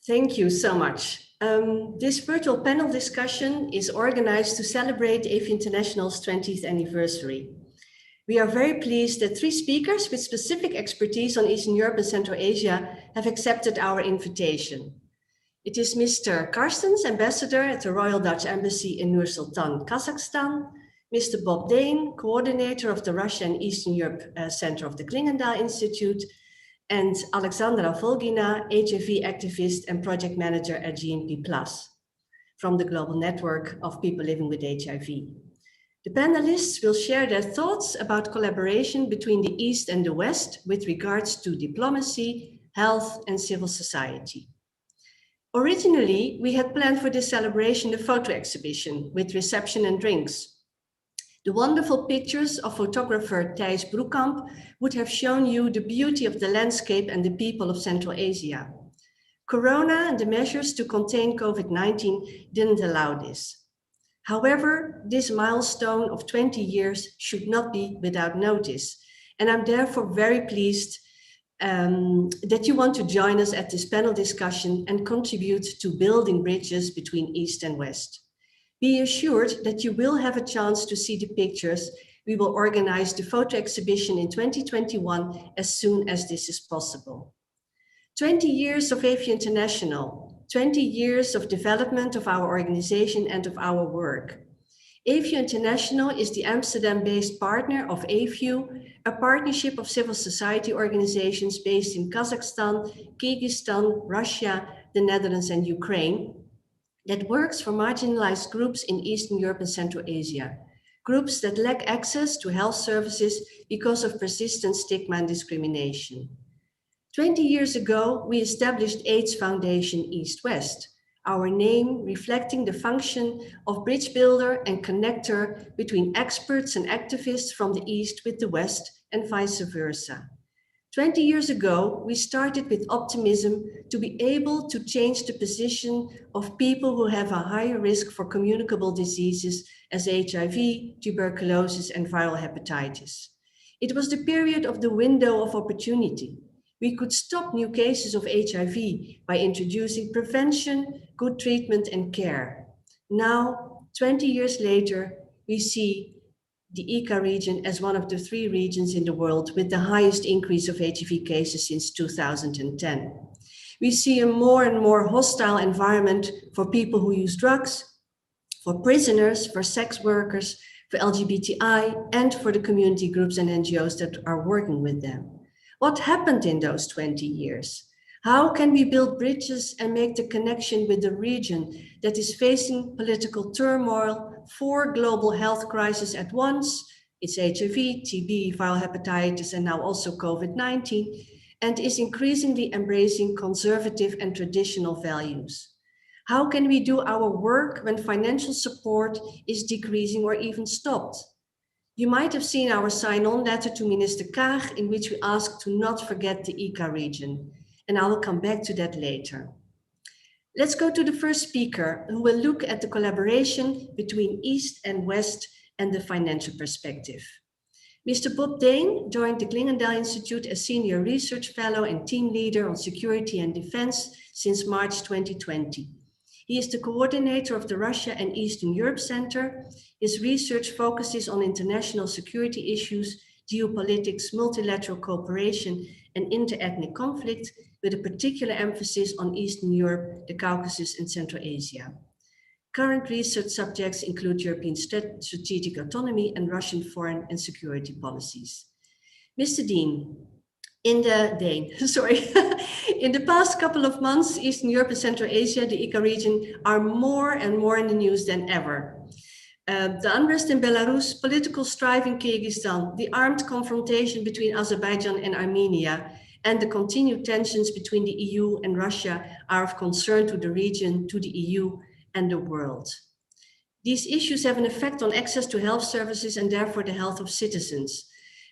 Thank you so much. This virtual panel discussion is organized to celebrate AFI International's 20th anniversary. We are very pleased that 3 speakers with specific expertise on Eastern Europe and Central Asia have accepted our invitation. It is Mr. Karstens, Ambassador at the Royal Dutch Embassy in Nur-Sultan, Kazakhstan, Mr. Bob Dain, Coordinator of the Russia and Eastern Europe Center of the Klingendahl Institute, and Alexandra Volgina, HIV activist and project manager at GNP Plus, from the Global Network of People Living with HIV. The panelists will share their thoughts about collaboration between the East and the West with regards to diplomacy, health, and civil society. Originally, we had planned for this celebration a photo exhibition with reception and drinks. The wonderful pictures of photographer Thijs Broekamp would have shown you the beauty of the landscape and the people of Central Asia. Corona and the measures to contain COVID-19 didn't allow this. However, this milestone of 20 years should not be without notice, and I'm therefore very pleased that you want to join us at this panel discussion and contribute to building bridges between East and West. Be assured that you will have a chance to see the pictures. We will organize the photo exhibition in 2021 as soon as this is possible. 20 years of AFI International, 20 years of development of our organization and of our work. AFI International is the Amsterdam-based partner of AFU, a partnership of civil society organizations based in Kazakhstan, Kyrgyzstan, Russia, the Netherlands, and Ukraine, that works for marginalized groups in Eastern Europe and Central Asia, groups that lack access to health services because of persistent stigma and discrimination. 20 years ago, we established AIDS Foundation East-West, our name reflecting the function of bridge builder and connector between experts and activists from the East with the West and vice versa. 20 years ago, we started with optimism to be able to change the position of people who have a higher risk for communicable diseases as HIV, tuberculosis, and viral hepatitis. It was the period of the window of opportunity. We could stop new cases of HIV by introducing prevention, good treatment, and care. Now, 20 years later, we see the ICA region as one of the 3 regions in the world with the highest increase of HIV cases since 2010. We see a more and more hostile environment for people who use drugs, for prisoners, for sex workers, for LGBTI, and for the community groups and NGOs that are working with them. What happened in those 20 years? How can we build bridges and make the connection with the region that is facing political turmoil, 4 global health crises at once? It's HIV, TB, viral hepatitis, and now also COVID-19, and is increasingly embracing conservative and traditional values. How can we do our work when financial support is decreasing or even stopped? You might have seen our sign-on letter to Minister Kaag, in which we ask to not forget the ICA region. And I will come back to that later. Let's go to the first speaker, who will look at the collaboration between East and West and the financial perspective. Mr. Bob Dain joined the Klingendahl Institute as Senior Research Fellow and Team Leader on Security and Defense since March 2020. He is the coordinator of the Russia and Eastern Europe Center. His research focuses on international security issues, geopolitics, multilateral cooperation, and inter-ethnic conflict, with a particular emphasis on Eastern Europe, the Caucasus, and Central Asia. Current research subjects include European strategic autonomy and Russian foreign and security policies. Mr. Dain, in the past couple of months, Eastern Europe and Central Asia, the ICA region, are more and more in the news than ever. The unrest in Belarus, political strife in Kyrgyzstan, the armed confrontation between Azerbaijan and Armenia, and the continued tensions between the EU and Russia are of concern to the region, to the EU, and the world. These issues have an effect on access to health services and therefore the health of citizens.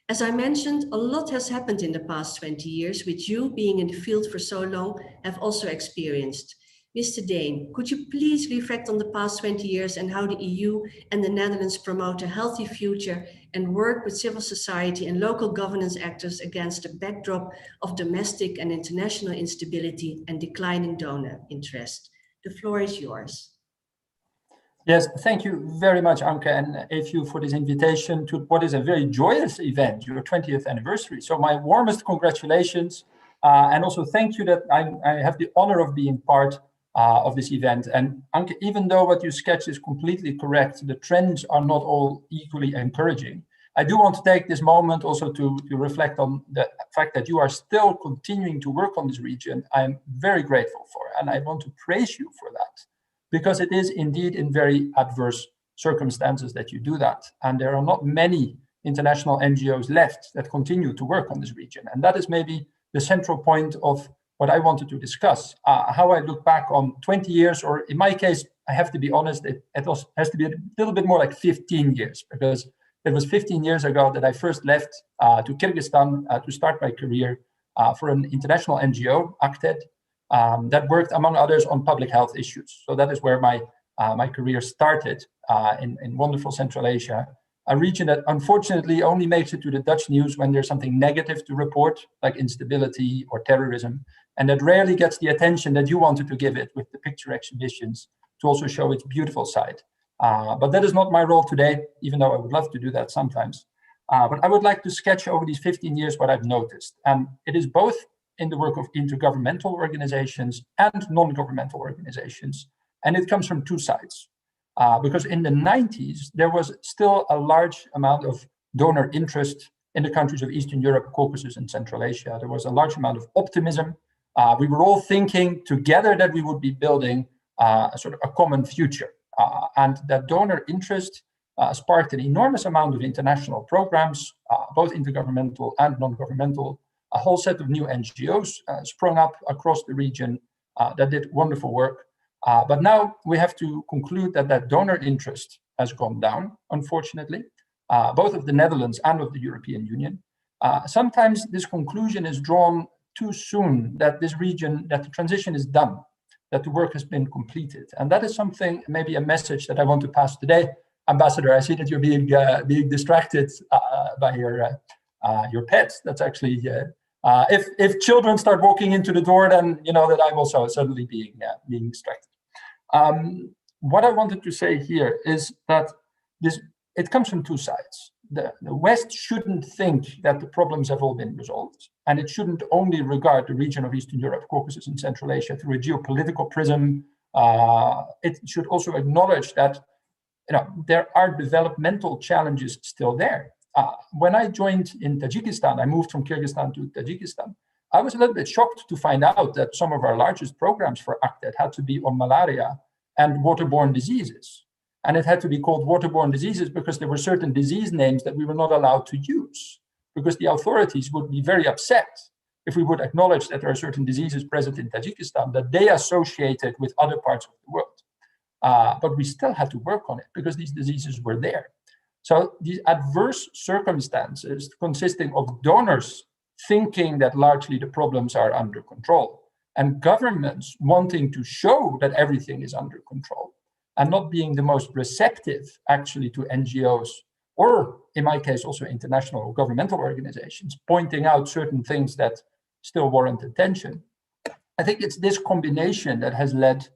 As I mentioned, a lot has happened in the past 20 years, which you, being in the field for so long, have also experienced. Mr. Dain, could you please reflect on the past 20 years and how the EU and the Netherlands promote a healthy future and work with civil society and local governance actors against the backdrop of domestic and international instability and declining donor interest. The floor is yours. Yes, thank you very much, Anke and AFU, for this invitation to what is a very joyous event, your 20th anniversary. So my warmest congratulations, and also thank you that I have the honor of being part of this event. And Anke, even though what you sketch is completely correct, the trends are not all equally encouraging. I do want to take this moment also to reflect on the fact that you are still continuing to work on this region. I'm very grateful for, and I want to praise you for that, because it is indeed in very adverse circumstances that you do that. And there are not many international NGOs left that continue to work on this region. And that is maybe the central point of what I wanted to discuss, how I look back on 20 years, or in my case, I have to be honest, it also has to be a little bit more like 15 years, because it was 15 years ago that I first left to Kyrgyzstan to start my career for an international NGO, ACTED, that worked, among others, on public health issues. So that is where my career started in wonderful Central Asia, a region that unfortunately only makes it to the Dutch news when there's something negative to report, like instability or terrorism, and that rarely gets the attention that you wanted to give it with the picture exhibitions to also show its beautiful side. But that is not my role today, even though I would love to do that sometimes. But I would like to sketch over these 15 years what I've noticed. And it is both in the work of intergovernmental organizations and non-governmental organizations. And it comes from two sides. Because in the 90s, there was still a large amount of donor interest in the countries of Eastern Europe, Caucasus, and Central Asia. There was a large amount of optimism. We were all thinking together that we would be building a sort of a common future. And that donor interest sparked an enormous amount of international programs, both intergovernmental and non-governmental. A whole set of new NGOs sprung up across the region that did wonderful work. But now we have to conclude that that donor interest has gone down, unfortunately, both of the Netherlands and of the European Union. Sometimes this conclusion is drawn too soon, that this region, that the transition is done, that the work has been completed. And that is something, maybe a message that I want to pass today. Ambassador, I see that you're being distracted by your pets. That's actually, if children start walking into the door, then you know that I'm also suddenly being distracted. What I wanted to say here is that it comes from two sides. The West shouldn't think that the problems have all been resolved, and it shouldn't only regard the region of Eastern Europe, Caucasus, and Central Asia through a geopolitical prism. It should also acknowledge that there are developmental challenges still there. When I joined in Tajikistan, I moved from Kyrgyzstan to Tajikistan. I was a little bit shocked to find out that some of our largest programs for ACTED had to be on malaria and waterborne diseases. And it had to be called waterborne diseases because there were certain disease names that we were not allowed to use, because the authorities would be very upset if we would acknowledge that there are certain diseases present in Tajikistan that they associated with other parts of the world. But we still had to work on it because these diseases were there. So these adverse circumstances consisting of donors thinking that largely the problems are under control and governments wanting to show that everything is under control and not being the most receptive actually to NGOs, or in my case also international or governmental organizations, pointing out certain things that still warrant attention. I think it's this combination that has led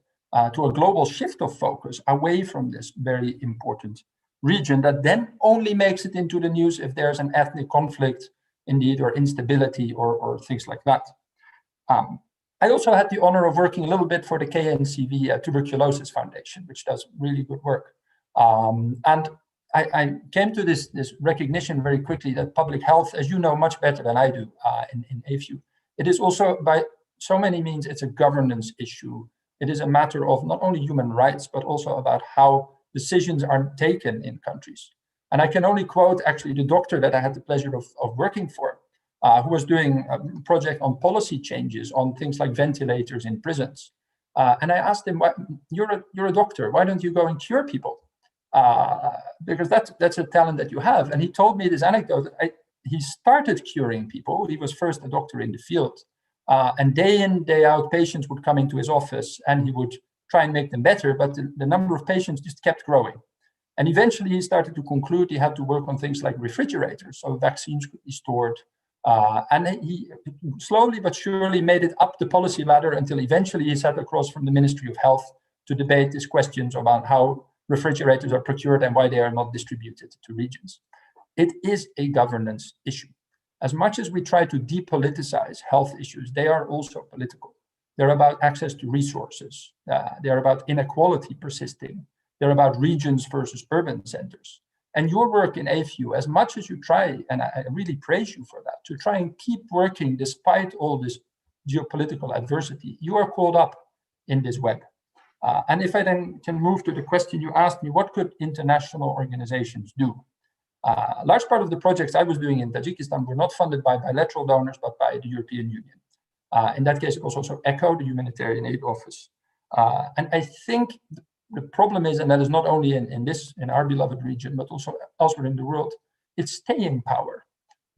to a global shift of focus away from this very important region that then only makes it into the news if there's an ethnic conflict indeed, or instability, or things like that. I also had the honor of working a little bit for the KNCV Tuberculosis Foundation, which does really good work. And I came to this recognition very quickly that public health, as you know much better than I do in AFU, it is also by so many means, it's a governance issue. It is a matter of not only human rights, but also about how decisions are taken in countries. And I can only quote actually the doctor that I had the pleasure of working for, who was doing a project on policy changes on things like ventilators in prisons. And I asked him, you're a doctor, why don't you go and cure people? Because that's a talent that you have. And he told me this anecdote. He started curing people. He was first a doctor in the field. And day in, day out, patients would come into his office and he would try and make them better, but the number of patients just kept growing. And eventually he started to conclude he had to work on things like refrigerators, so vaccines could be stored. And he slowly but surely made it up the policy ladder until eventually he sat across from the Ministry of Health to debate these questions about how refrigerators are procured and why they are not distributed to regions. It is a governance issue. As much as we try to depoliticize health issues, they are also political. They're about access to resources. They're about inequality persisting. They're about regions versus urban centers. And your work in AFU, as much as you try, and I really praise you for that, to try and keep working despite all this geopolitical adversity, you are caught up in this web. And if I then can move to the question you asked me, what could international organizations do? A large part of the projects I was doing in Tajikistan were not funded by bilateral donors, but by the European Union. In that case, it was also ECHO, the Humanitarian Aid Office. And I think the problem is, and that is not only in our beloved region, but also elsewhere in the world, it's staying power.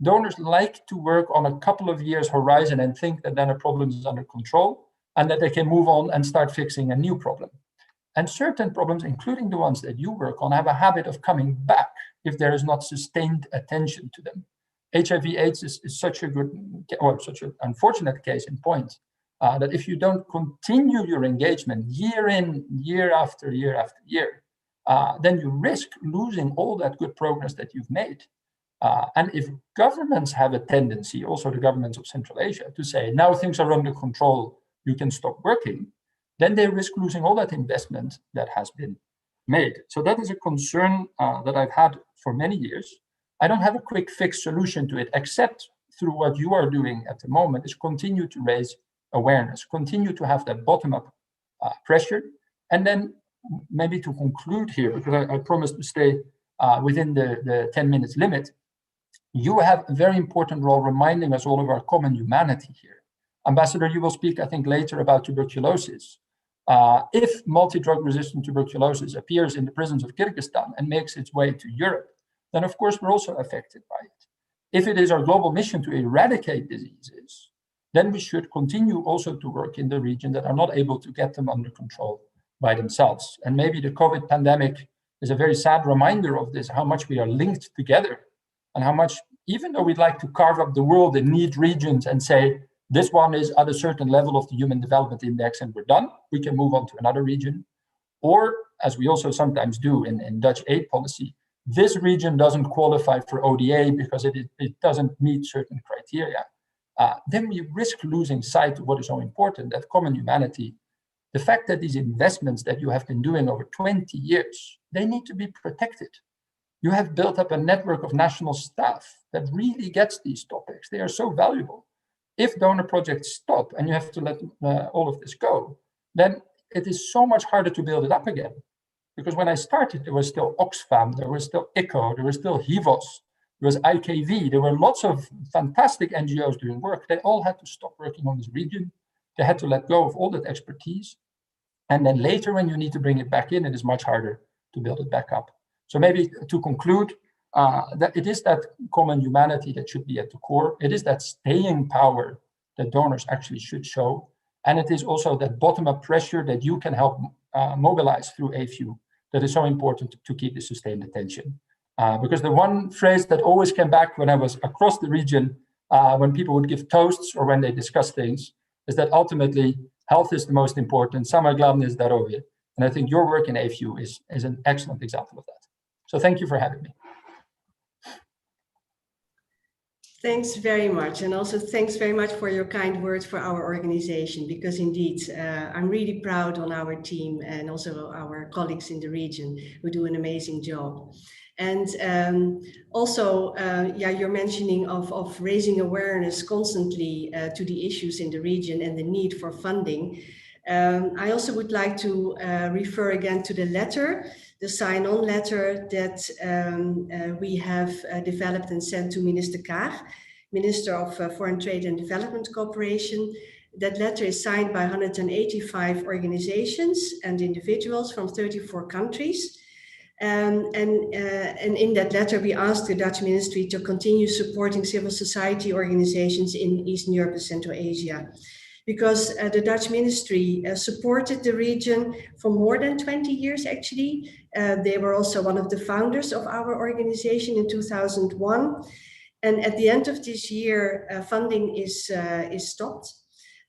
Donors like to work on a couple of years horizon and think that then a problem is under control and that they can move on and start fixing a new problem. And certain problems, including the ones that you work on, have a habit of coming back if there is not sustained attention to them. HIV/AIDS is such an unfortunate case in point that if you don't continue your engagement year in, year after year after year, then you risk losing all that good progress that you've made. And if governments have a tendency, also the governments of Central Asia, to say, now things are under control, you can stop working, then they risk losing all that investment that has been made. So that is a concern that I've had for many years. I don't have a quick fix solution to it, except through what you are doing at the moment is continue to raise awareness, continue to have that bottom-up pressure. And then maybe to conclude here, because I promised to stay within the 10 minutes limit, you have a very important role reminding us all of our common humanity here. Ambassador, you will speak, I think, later about tuberculosis. If multi-drug resistant tuberculosis appears in the prisons of Kyrgyzstan and makes its way to Europe, then of course we're also affected by it. If it is our global mission to eradicate diseases, then we should continue also to work in the region that are not able to get them under control by themselves. And maybe the COVID pandemic is a very sad reminder of this, how much we are linked together and how much, even though we'd like to carve up the world in neat regions and say, this one is at a certain level of the Human Development Index and we're done, we can move on to another region. Or, as we also sometimes do in Dutch aid policy, this region doesn't qualify for ODA because it doesn't meet certain criteria. Then we risk losing sight of what is so important, that common humanity. The fact that these investments that you have been doing over 20 years, they need to be protected. You have built up a network of national staff that really gets these topics. They are so valuable. If donor projects stop and you have to let all of this go, then it is so much harder to build it up again. Because when I started, there was still Oxfam, there was still ECHO, there was still HIVOS, there was IKV, there were lots of fantastic NGOs doing work. They all had to stop working on this region. They had to let go of all that expertise. And then later, when you need to bring it back in, it is much harder to build it back up. So maybe to conclude, that it is that common humanity that should be at the core. It is that staying power that donors actually should show. And it is also that bottom-up pressure that you can help mobilize through AFU that is so important to keep the sustained attention. Because the one phrase that always came back when I was across the region, when people would give toasts or when they discuss things, is that ultimately health is the most important. Samar glavne zdarovje. And I think your work in AFU is an excellent example of that. So thank you for having me. Thanks very much. And also thanks very much for your kind words for our organization, because indeed, I'm really proud on our team and also our colleagues in the region who do an amazing job. And your mentioning of raising awareness constantly to the issues in the region and the need for funding. I also would like to refer again to the letter, the sign-on letter that we have developed and sent to Minister Kaag, Minister of Foreign Trade and Development Cooperation. That letter is signed by 185 organizations and individuals from 34 countries. And in that letter, we asked the Dutch Ministry to continue supporting civil society organizations in Eastern Europe and Central Asia. because the Dutch ministry supported the region for more than 20 years, actually. They were also one of the founders of our organization in 2001. And at the end of this year, funding is stopped.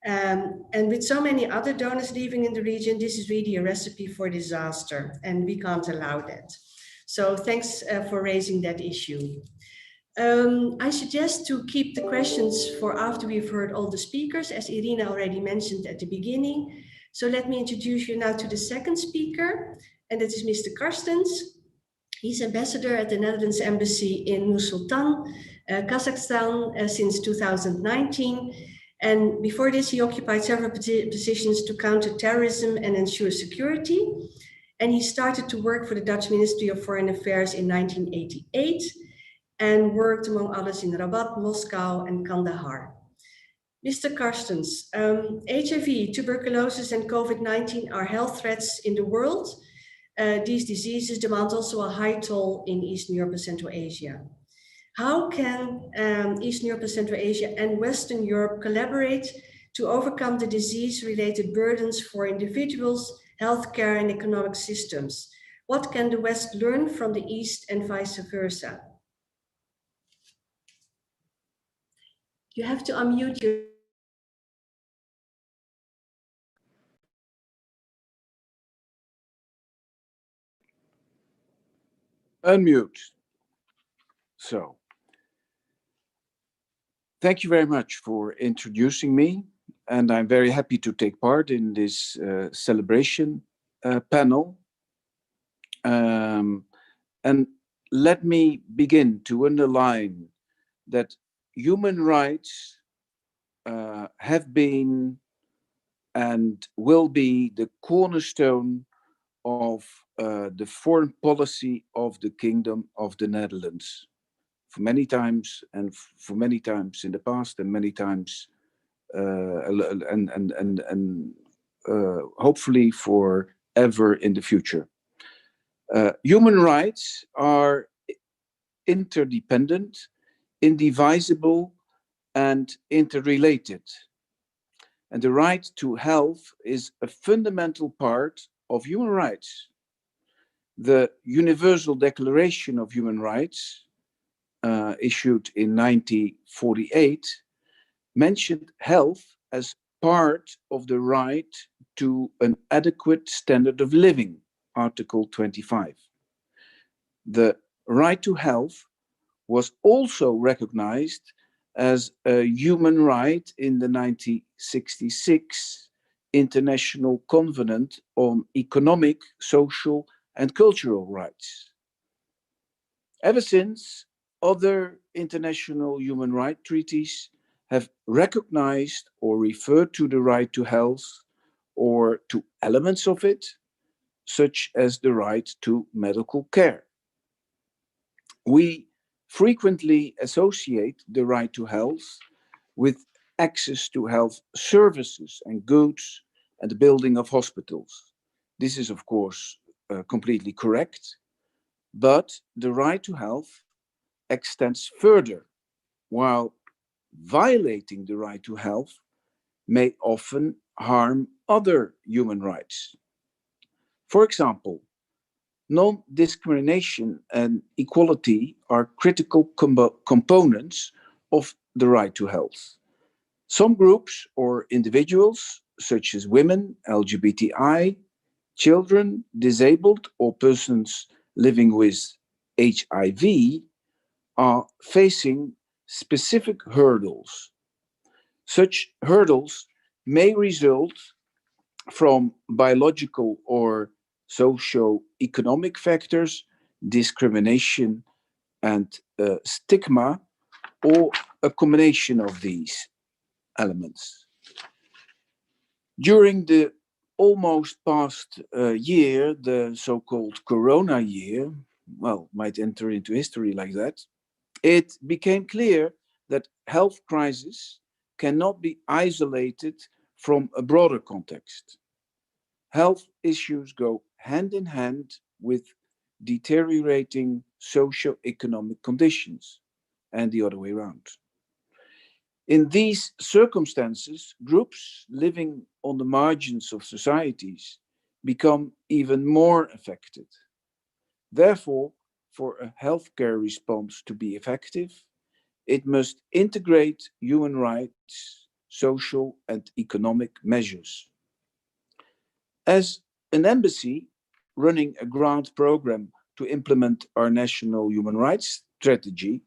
And with so many other donors leaving in the region, this is really a recipe for disaster, and we can't allow that. So thanks for raising that issue. I suggest to keep the questions for after we've heard all the speakers, as Irina already mentioned at the beginning. So let me introduce you now to the second speaker, and that is Mr. Karstens. He's ambassador at the Netherlands Embassy in Nur-Sultan, Kazakhstan, since 2019. And before this, he occupied several positions to counter terrorism and ensure security. And he started to work for the Dutch Ministry of Foreign Affairs in 1988 and worked, among others, in Rabat, Moscow, and Kandahar. Mr. Karstens, HIV, tuberculosis, and COVID-19 are health threats in the world. These diseases demand also a high toll in Eastern Europe and Central Asia. How can Eastern Europe and Central Asia and Western Europe collaborate to overcome the disease-related burdens for individuals, healthcare, and economic systems? What can the West learn from the East and vice versa? You have to unmute your... Unmute. So, thank you very much for introducing me, and I'm very happy to take part in this celebration panel. And let me begin to underline that human rights have been and will be the cornerstone of the foreign policy of the Kingdom of the Netherlands. For many times, and for many times in the past, and many times, hopefully forever in the future. Human rights are interdependent, indivisible, and interrelated. And the right to health is a fundamental part of human rights. The Universal Declaration of Human Rights, issued in 1948, mentioned health as part of the right to an adequate standard of living, Article 25. The right to health was also recognized as a human right in the 1966 International Covenant on Economic, Social, and Cultural Rights. Ever since, other international human rights treaties have recognized or referred to the right to health or to elements of it, such as the right to medical care. We frequently associate the right to health with access to health services and goods and the building of hospitals. This is, of course, completely correct, but the right to health extends further, while violating the right to health may often harm other human rights. For example, non-discrimination and equality are critical components of the right to health. Some groups or individuals, such as women, LGBTI, children, disabled, or persons living with HIV, are facing specific hurdles. Such hurdles may result from biological or socio-economic factors, discrimination, and stigma, or a combination of these elements. During the almost past year, the so-called Corona year, well, might enter into history like that, it became clear that health crises cannot be isolated from a broader context. Health issues go hand in hand with deteriorating socio-economic conditions and the other way around. In these circumstances, groups living on the margins of societies become even more affected. Therefore, for a healthcare response to be effective, it must integrate human rights, social and economic measures. As an embassy running a grant program to implement our national human rights strategy,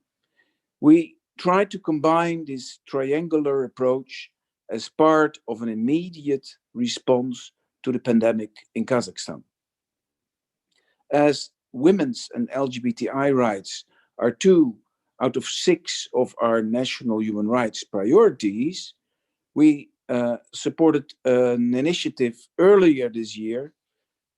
we try to combine this triangular approach as part of an immediate response to the pandemic in Kazakhstan. As women's and LGBTI rights are 2 out of 6 of our national human rights priorities, we supported an initiative earlier this year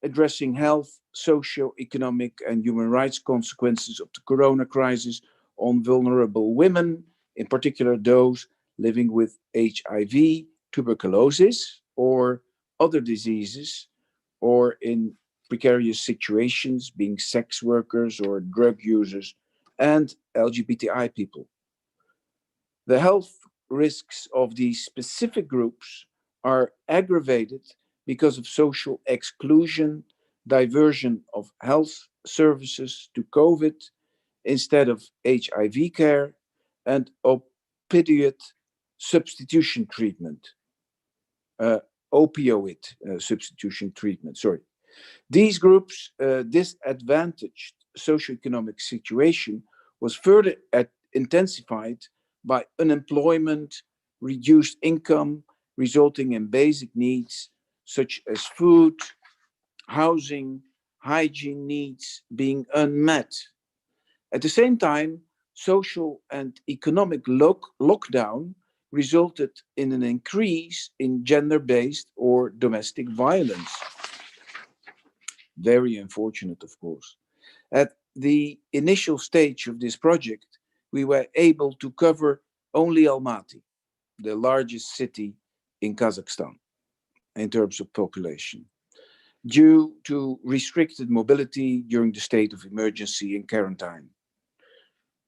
addressing health, socio-economic and human rights consequences of the corona crisis on vulnerable women, in particular those living with HIV, tuberculosis, or other diseases, or in precarious situations, being sex workers or drug users, and LGBTI people. The health risks of these specific groups are aggravated because of social exclusion, diversion of health services to COVID instead of HIV care, and opioid substitution treatment, uh, substitution treatment, sorry. These groups' disadvantaged socioeconomic situation was further intensified by unemployment, reduced income, resulting in basic needs such as food, housing, hygiene needs being unmet. At the same time, social and economic lockdown resulted in an increase in gender-based or domestic violence. Very unfortunate, of course. At the initial stage of this project, we were able to cover only Almaty, the largest city in Kazakhstan in terms of population, due to restricted mobility during the state of emergency and quarantine.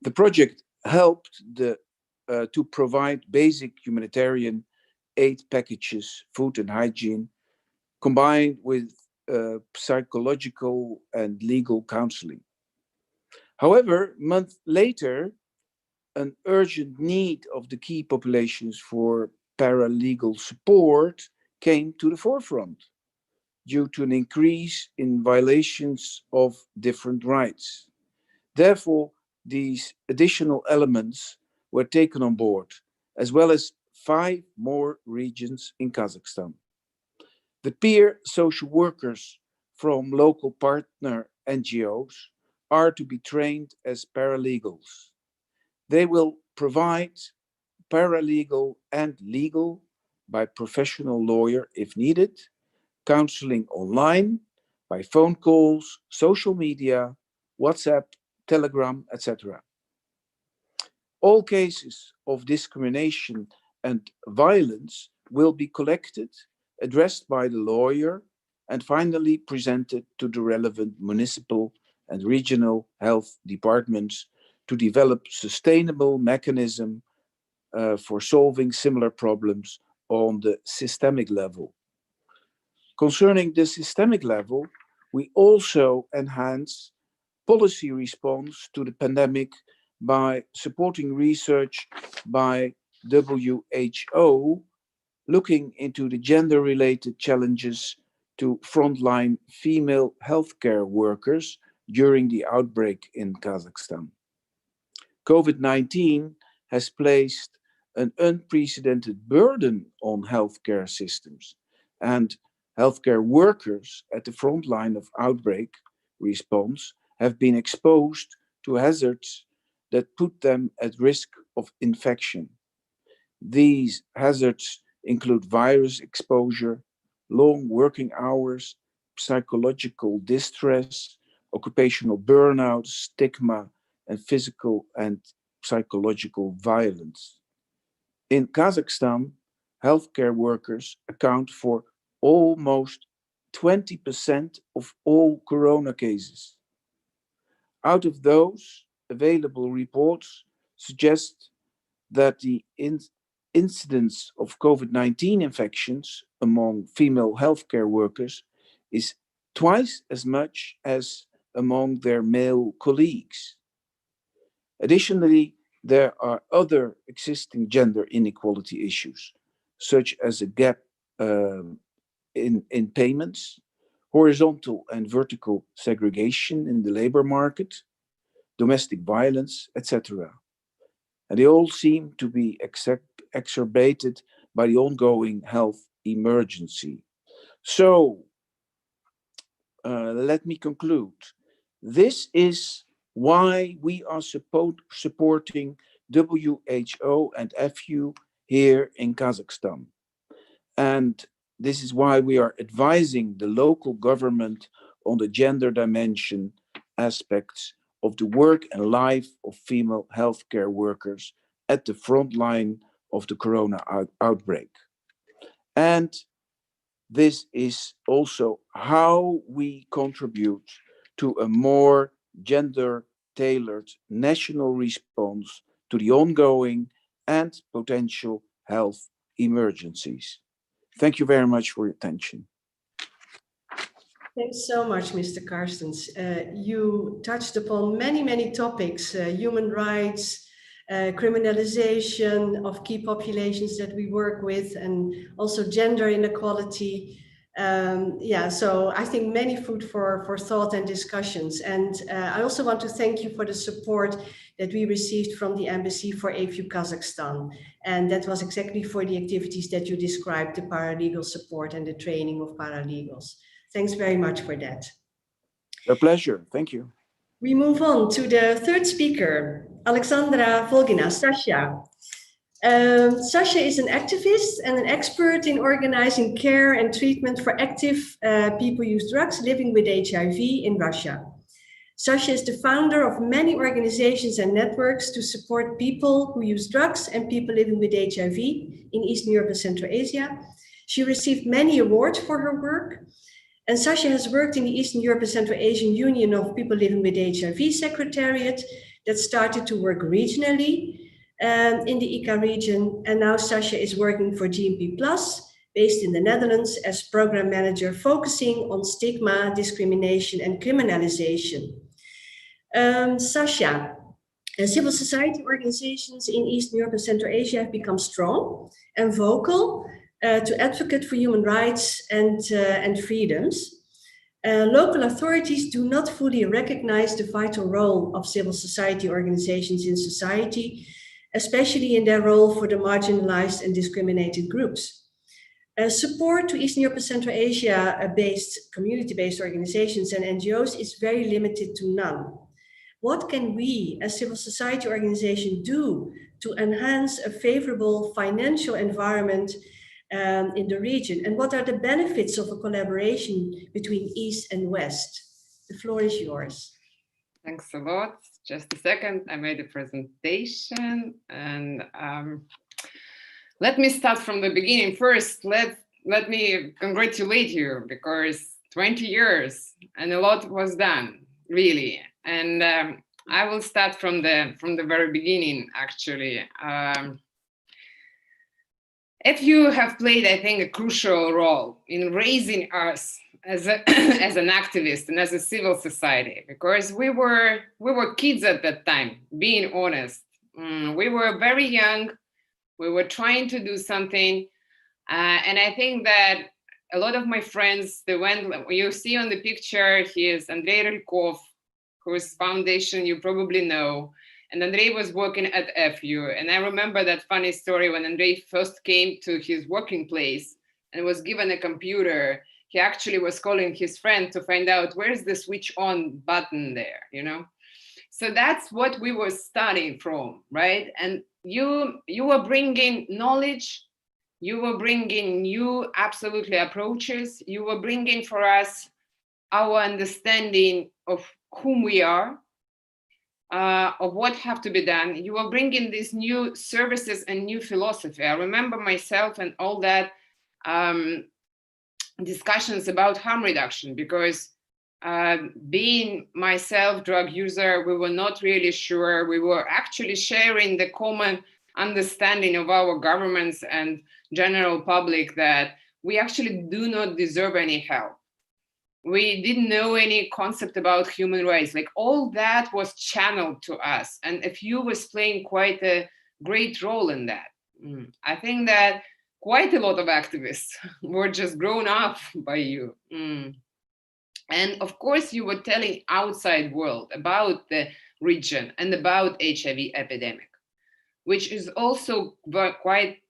The project helped to provide basic humanitarian aid packages, food and hygiene, combined with psychological and legal counseling. However, months later, an urgent need of the key populations for paralegal support came to the forefront due to an increase in violations of different rights. Therefore, these additional elements were taken on board, as well as 5 more regions in Kazakhstan. The peer social workers from local partner NGOs are to be trained as paralegals. They will provide paralegal and legal by professional lawyer if needed, counseling online, by phone calls, social media, WhatsApp, Telegram, etc. All cases of discrimination and violence will be collected, addressed by the lawyer, and finally presented to the relevant municipal and regional health departments to develop sustainable mechanism for solving similar problems on the systemic level. Concerning the systemic level, we also enhance policy response to the pandemic by supporting research by WHO looking into the gender-related challenges to frontline female healthcare workers during the outbreak in Kazakhstan. COVID-19 has placed an unprecedented burden on healthcare systems, and healthcare workers at the front line of outbreak response have been exposed to hazards that put them at risk of infection. These hazards include virus exposure, long working hours, psychological distress, occupational burnout, stigma, and physical and psychological violence. In Kazakhstan, healthcare workers account for almost 20% of all corona cases. Out of those, available reports suggest that the incidence of COVID-19 infections among female healthcare workers is twice as much as among their male colleagues. Additionally, there are other existing gender inequality issues, such as a gap in payments, horizontal and vertical segregation in the labor market, domestic violence, etc. And they all seem to be exacerbated by the ongoing health emergency. So, let me conclude. This is why we are supporting WHO and FU here in Kazakhstan. And this is why we are advising the local government on the gender dimension aspects of the work and life of female healthcare workers at the front line of the corona outbreak. And this is also how we contribute to a more gender-tailored national response to the ongoing and potential health emergencies. Thank you very much for your attention. Thanks so much, Mr. Carstens. You touched upon many topics, human rights, criminalization of key populations that we work with, and also gender inequality. So I think many food for thought and discussions. And I also want to thank you for the support that we received from the Embassy for AFU Kazakhstan. And that was exactly for the activities that you described, the paralegal support and the training of paralegals. Thanks very much for that. A pleasure. Thank you. We move on to the third speaker, Alexandra Volgina, Sasha. Sasha is an activist and an expert in organizing care and treatment for active people who use drugs living with HIV in Russia. Sasha is the founder of many organizations and networks to support people who use drugs and people living with HIV in Eastern Europe and Central Asia. She received many awards for her work. And Sasha has worked in the Eastern Europe and Central Asian Union of People Living with HIV Secretariat that started to work regionally in the ICA region. And now Sasha is working for GMP Plus, based in the Netherlands, as program manager focusing on stigma, discrimination, and criminalization. Sasha, civil society organizations in Eastern Europe and Central Asia have become strong and vocal to advocate for human rights and freedoms. Local authorities do not fully recognize the vital role of civil society organizations in society, especially in their role for the marginalized and discriminated groups. Support to Eastern Europe and Central Asia-based, community-based organizations and NGOs is very limited to none. What can we as civil society organizations do to enhance a favorable financial environment in the region? And what are the benefits of a collaboration between East and West? The floor is yours. Thanks a lot. Just a second, I made a presentation, and let me start from the beginning. First, let me congratulate you, because 20 years and a lot was done, really. And I will start from the very beginning, actually. FU have played, I think, a crucial role in raising us as an activist and as a civil society, because we were kids at that time, being honest. We were very young. We were trying to do something. And I think that a lot of my friends, you see on the picture, he is Andrei Rylkov, whose foundation you probably know. And Andrei was working at FU. And I remember that funny story when Andrei first came to his working place and was given a computer. He actually was calling his friend to find out where's the switch on button there, you know? So that's what we were starting from, right? And you were bringing knowledge, you were bringing new absolutely approaches, you were bringing for us our understanding of whom we are, of what have to be done. You were bringing these new services and new philosophy. I remember myself and all that discussions about harm reduction, because being myself drug user, we were not really sure. We were actually sharing the common understanding of our governments and general public that we actually do not deserve any help. We didn't know any concept about human rights. Like all that was channeled to us, and a few was playing quite a great role in that. I think that quite a lot of activists were just grown up by you. And of course, you were telling outside world about the region and about HIV epidemic, which is also quite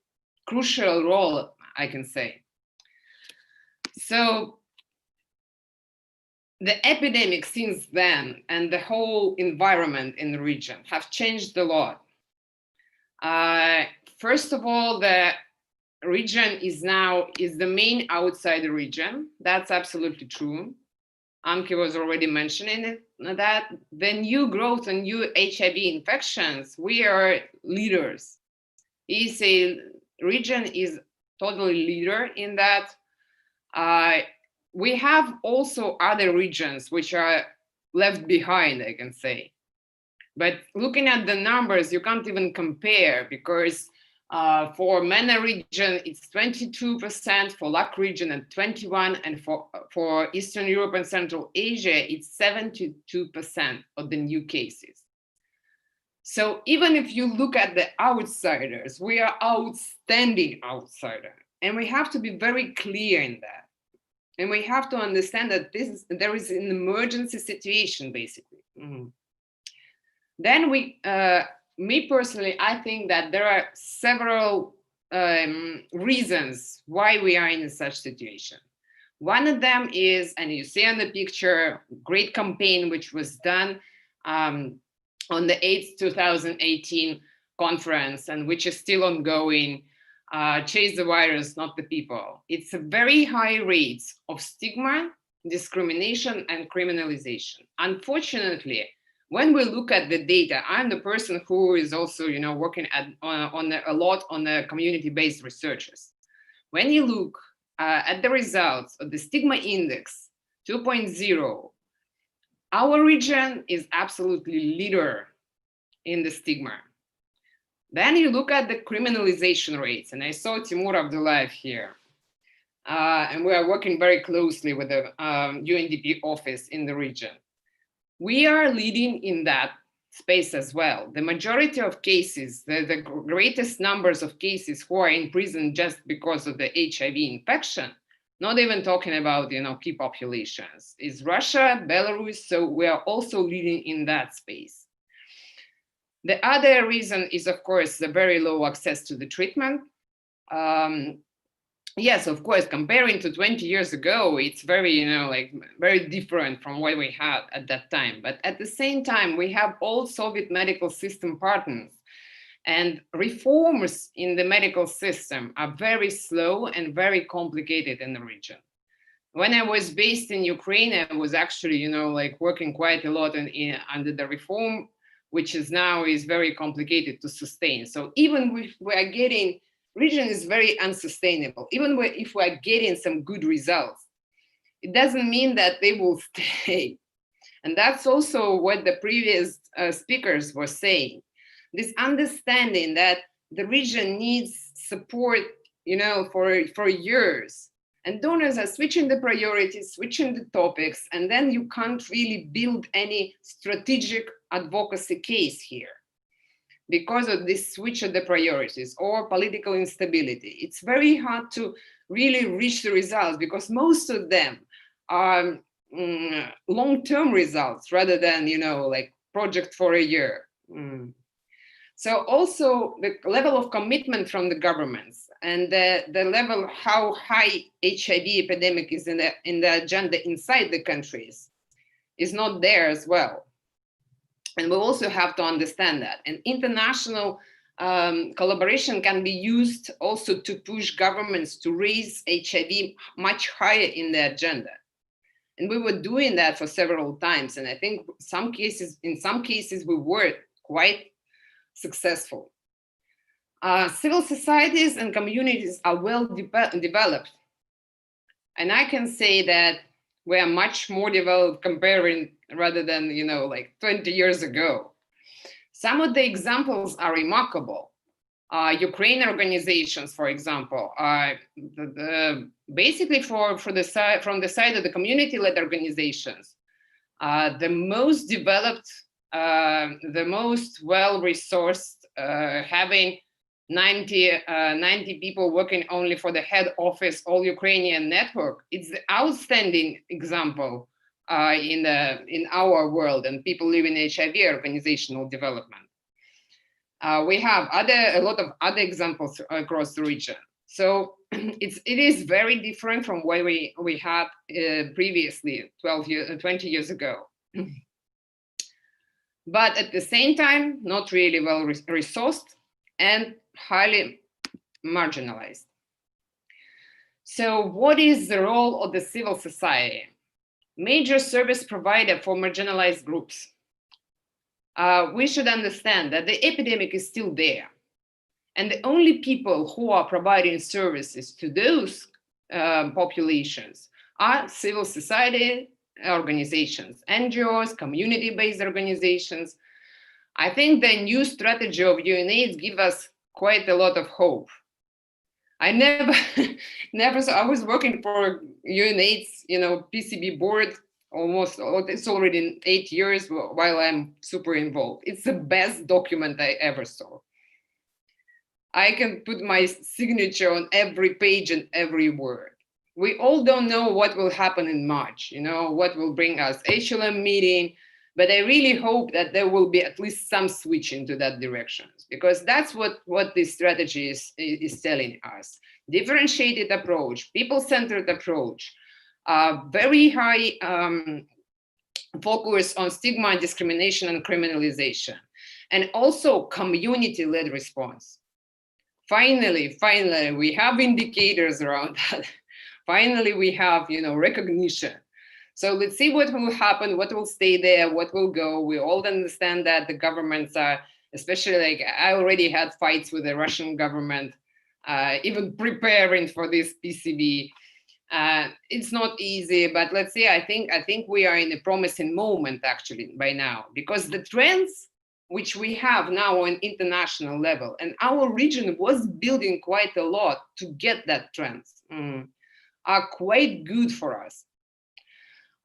crucial role, I can say. So the epidemic since then and the whole environment in the region have changed a lot. First of all, the region is the main outside region. That's absolutely true. Anke was already mentioning it, that the new growth and new HIV infections, we are leaders. ESA region is totally leader in that. We have also other regions which are left behind, I can say. But looking at the numbers, you can't even compare, because for MENA region, it's 22%, for LAC region at 21%, and for Eastern Europe and Central Asia, it's 72% of the new cases. So even if you look at the outsiders, we are outstanding outsider, and we have to be very clear in that. And we have to understand that there is an emergency situation, basically. Then me personally, I think that there are several reasons why we are in such situation. One of them is, and you see on the picture, great campaign which was done on the 8th 2018 conference, and which is still ongoing. Chase the virus, not the people. It's a very high rates of stigma, discrimination, and criminalization. Unfortunately, when we look at the data, I'm the person who is also, working a lot on the community-based researches. When you look at the results of the stigma index 2.0, our region is absolutely leader in the stigma. Then you look at the criminalization rates, and I saw Timur Abdullayev here. And we are working very closely with the UNDP office in the region. We are leading in that space as well. The majority of cases, the greatest numbers of cases who are in prison just because of the HIV infection, not even talking about key populations, is Russia, Belarus, so we are also leading in that space. The other reason is, of course, the very low access to the treatment. Yes, of course, comparing to 20 years ago, it's very, very different from what we had at that time. But at the same time, we have all Soviet medical system partners, and reforms in the medical system are very slow and very complicated in the region. When I was based in Ukraine, I was actually, working quite a lot under the reform, which is very complicated to sustain. So even if we are getting, region is very unsustainable. Even if we are getting some good results, it doesn't mean that they will stay. And that's also what the previous speakers were saying. This understanding that the region needs support, for years. And donors are switching the priorities, switching the topics, and then you can't really build any strategic advocacy case here because of this switch of the priorities or political instability. It's very hard to really reach the results because most of them are long-term results rather than, project for a year. So also the level of commitment from the governments and the level how high HIV epidemic is in the agenda inside the countries is not there as well. And we also have to understand that. And international collaboration can be used also to push governments to raise HIV much higher in the agenda. And we were doing that for several times. And I think in some cases we were quite successful. Civil societies and communities are well developed. And I can say that we are much more developed comparing rather than, 20 years ago. Some of the examples are remarkable. Ukrainian organizations, for example, basically from the side of the community-led organizations, the most developed, the most well-resourced, having 90 people working only for the head office, all Ukrainian network. It's the outstanding example in our world, and people live in HIV organizational development. We have a lot of other examples across the region. So it is very different from what we had previously, 20 years ago. But at the same time, not really well resourced and highly marginalized. So what is the role of the civil society? Major service provider for marginalized groups. We should understand that the epidemic is still there. And the only people who are providing services to those populations are civil society organizations, NGOs, community-based organizations. I think the new strategy of UNAIDS gives us quite a lot of hope. I I was working for UNAIDS, PCB board almost, it's already 8 years while I'm super involved. It's the best document I ever saw. I can put my signature on every page and every word. We all don't know what will happen in March, what will bring us HLM meeting, but I really hope that there will be at least some switch into that direction, because that's what this strategy is telling us. Differentiated approach, people-centered approach, very high focus on stigma, discrimination, and criminalization, and also community-led response. Finally, we have indicators around that. Finally, we have, recognition. So let's see what will happen, what will stay there, what will go. We all understand that the governments are, especially I already had fights with the Russian government, even preparing for this PCB. It's not easy, but let's see, I think we are in a promising moment actually by now, because the trends which we have now on international level, and our region was building quite a lot to get that trends, are quite good for us.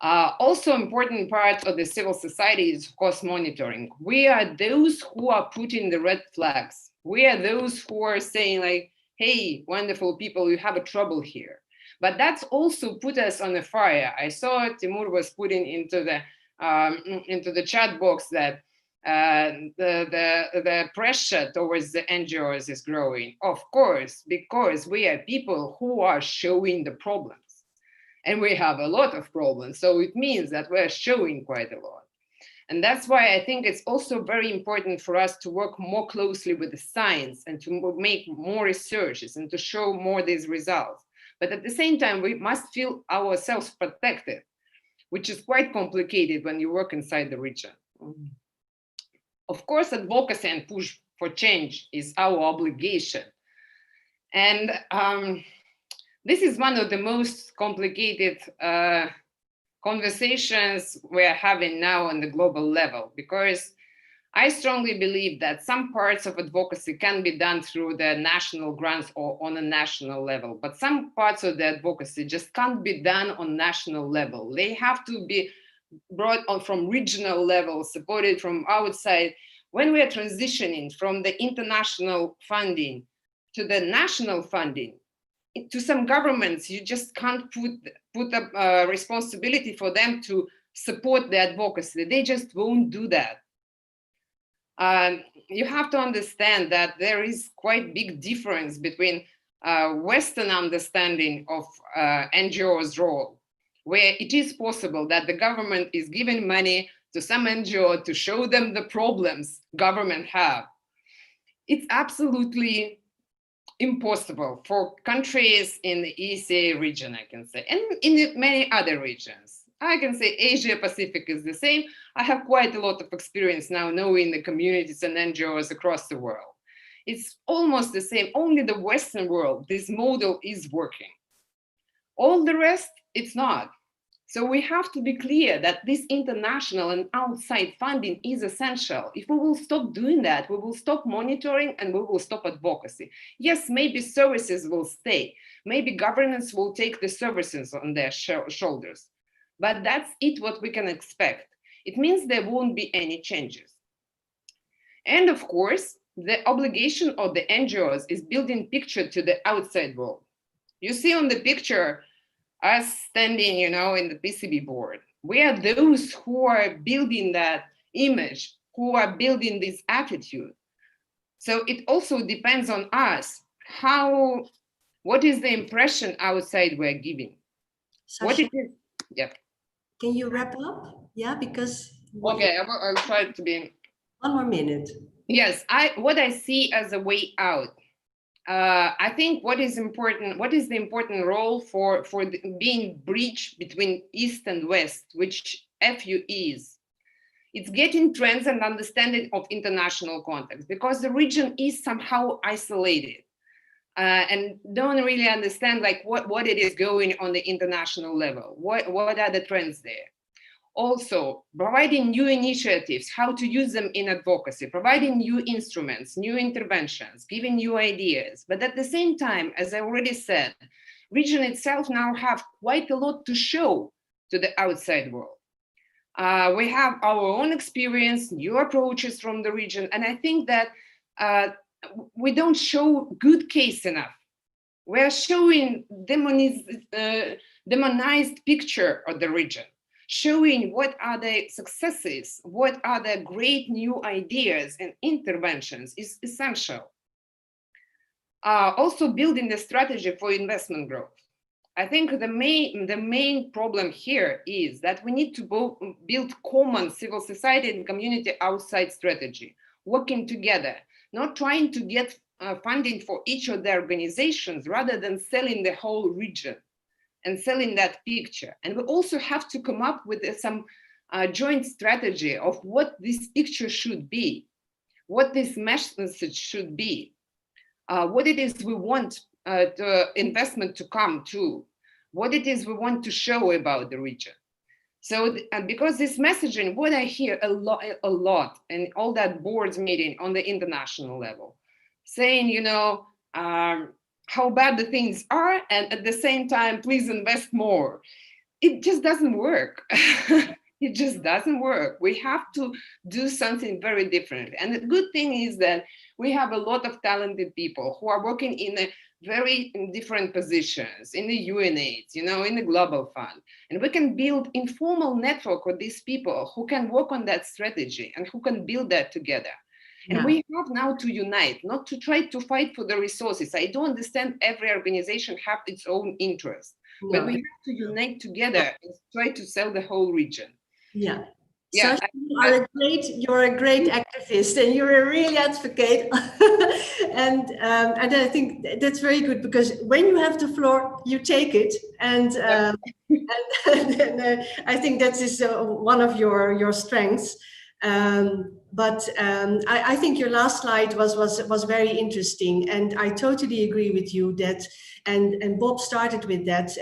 Also important part of the civil society is, of course, monitoring. We are those who are putting the red flags. We are those who are saying hey, wonderful people, you have a trouble here. But that's also put us on the fire. I saw Timur was putting into the chat box that the pressure towards the NGOs is growing. Of course, because we are people who are showing the problems. And we have a lot of problems. So it means that we're showing quite a lot. And that's why I think it's also very important for us to work more closely with the science and to make more researches and to show more these results. But at the same time, we must feel ourselves protected, which is quite complicated when you work inside the region. Of course, advocacy and push for change is our obligation. And this is one of the most complicated conversations we're having now on the global level, because I strongly believe that some parts of advocacy can be done through the national grants or on a national level, but some parts of the advocacy just can't be done on national level. They have to be brought on from regional level, supported from outside. When we are transitioning from the international funding to the national funding, to some governments, you just can't put a responsibility for them to support the advocacy. They just won't do that. You have to understand that there is quite big difference between Western understanding of NGO's role, where it is possible that the government is giving money to some NGO to show them the problems government have. It's absolutely impossible for countries in the ECA region, I can say, and in many other regions. I can say Asia Pacific is the same. I have quite a lot of experience now knowing the communities and NGOs across the world. It's almost the same, only the Western world, this model is working. All the rest, it's not. So we have to be clear that this international and outside funding is essential. If we will stop doing that, we will stop monitoring and we will stop advocacy. Yes, maybe services will stay. Maybe governments will take the services on their shoulders. But that's it what we can expect. It means there won't be any changes. And of course, the obligation of the NGOs is building picture to the outside world. You see on the picture, us standing, in the PCB board. We are those who are building that image, who are building this attitude. So it also depends on us, what is the impression outside we're giving? Sasha, what it is? Yeah. Can you wrap up? Yeah, because... Okay, I'll try to be... 1 more minute. Yes, what I see as a way out. I think what is the important role for being bridge between East and West, which FU is. It's getting trends and understanding of international context, because the region is somehow isolated and don't really understand like what it is going on the international level. What are the trends there? Also, providing new initiatives, how to use them in advocacy, providing new instruments, new interventions, giving new ideas. But at the same time, as I already said, region itself now have quite a lot to show to the outside world. We have our own experience, new approaches from the region, and I think that we don't show good case enough. We are showing demonized picture of the region, showing what are the successes, what are the great new ideas and interventions is essential. Also building the strategy for investment growth. I think the main problem here is that we need to build common civil society and community outside strategy, working together, not trying to get funding for each of the organizations rather than selling the whole region and selling that picture. And we also have to come up with some joint strategy of what this picture should be, what this message should be, what it is we want the investment to come to, what it is we want to show about the region. So, because this messaging, what I hear a lot in all that boards meeting on the international level, saying, how bad the things are, and at the same time, please invest more. It just doesn't work. It just doesn't work. We have to do something very different. And the good thing is that we have a lot of talented people who are working in very different positions, in the UNAIDS, in the Global Fund. And we can build informal network with these people who can work on that strategy and who can build that together. And we have now to unite, not to try to fight for the resources. I do understand every organization have its own interest, but we have to unite together and try to sell the whole region. Yeah. Yeah, so you're a great activist, and you're a really advocate. and I think that's very good, because when you have the floor, you take it. And I think that is one of your strengths. I think your last slide was very interesting, and I totally agree with you that, and Bob started with that,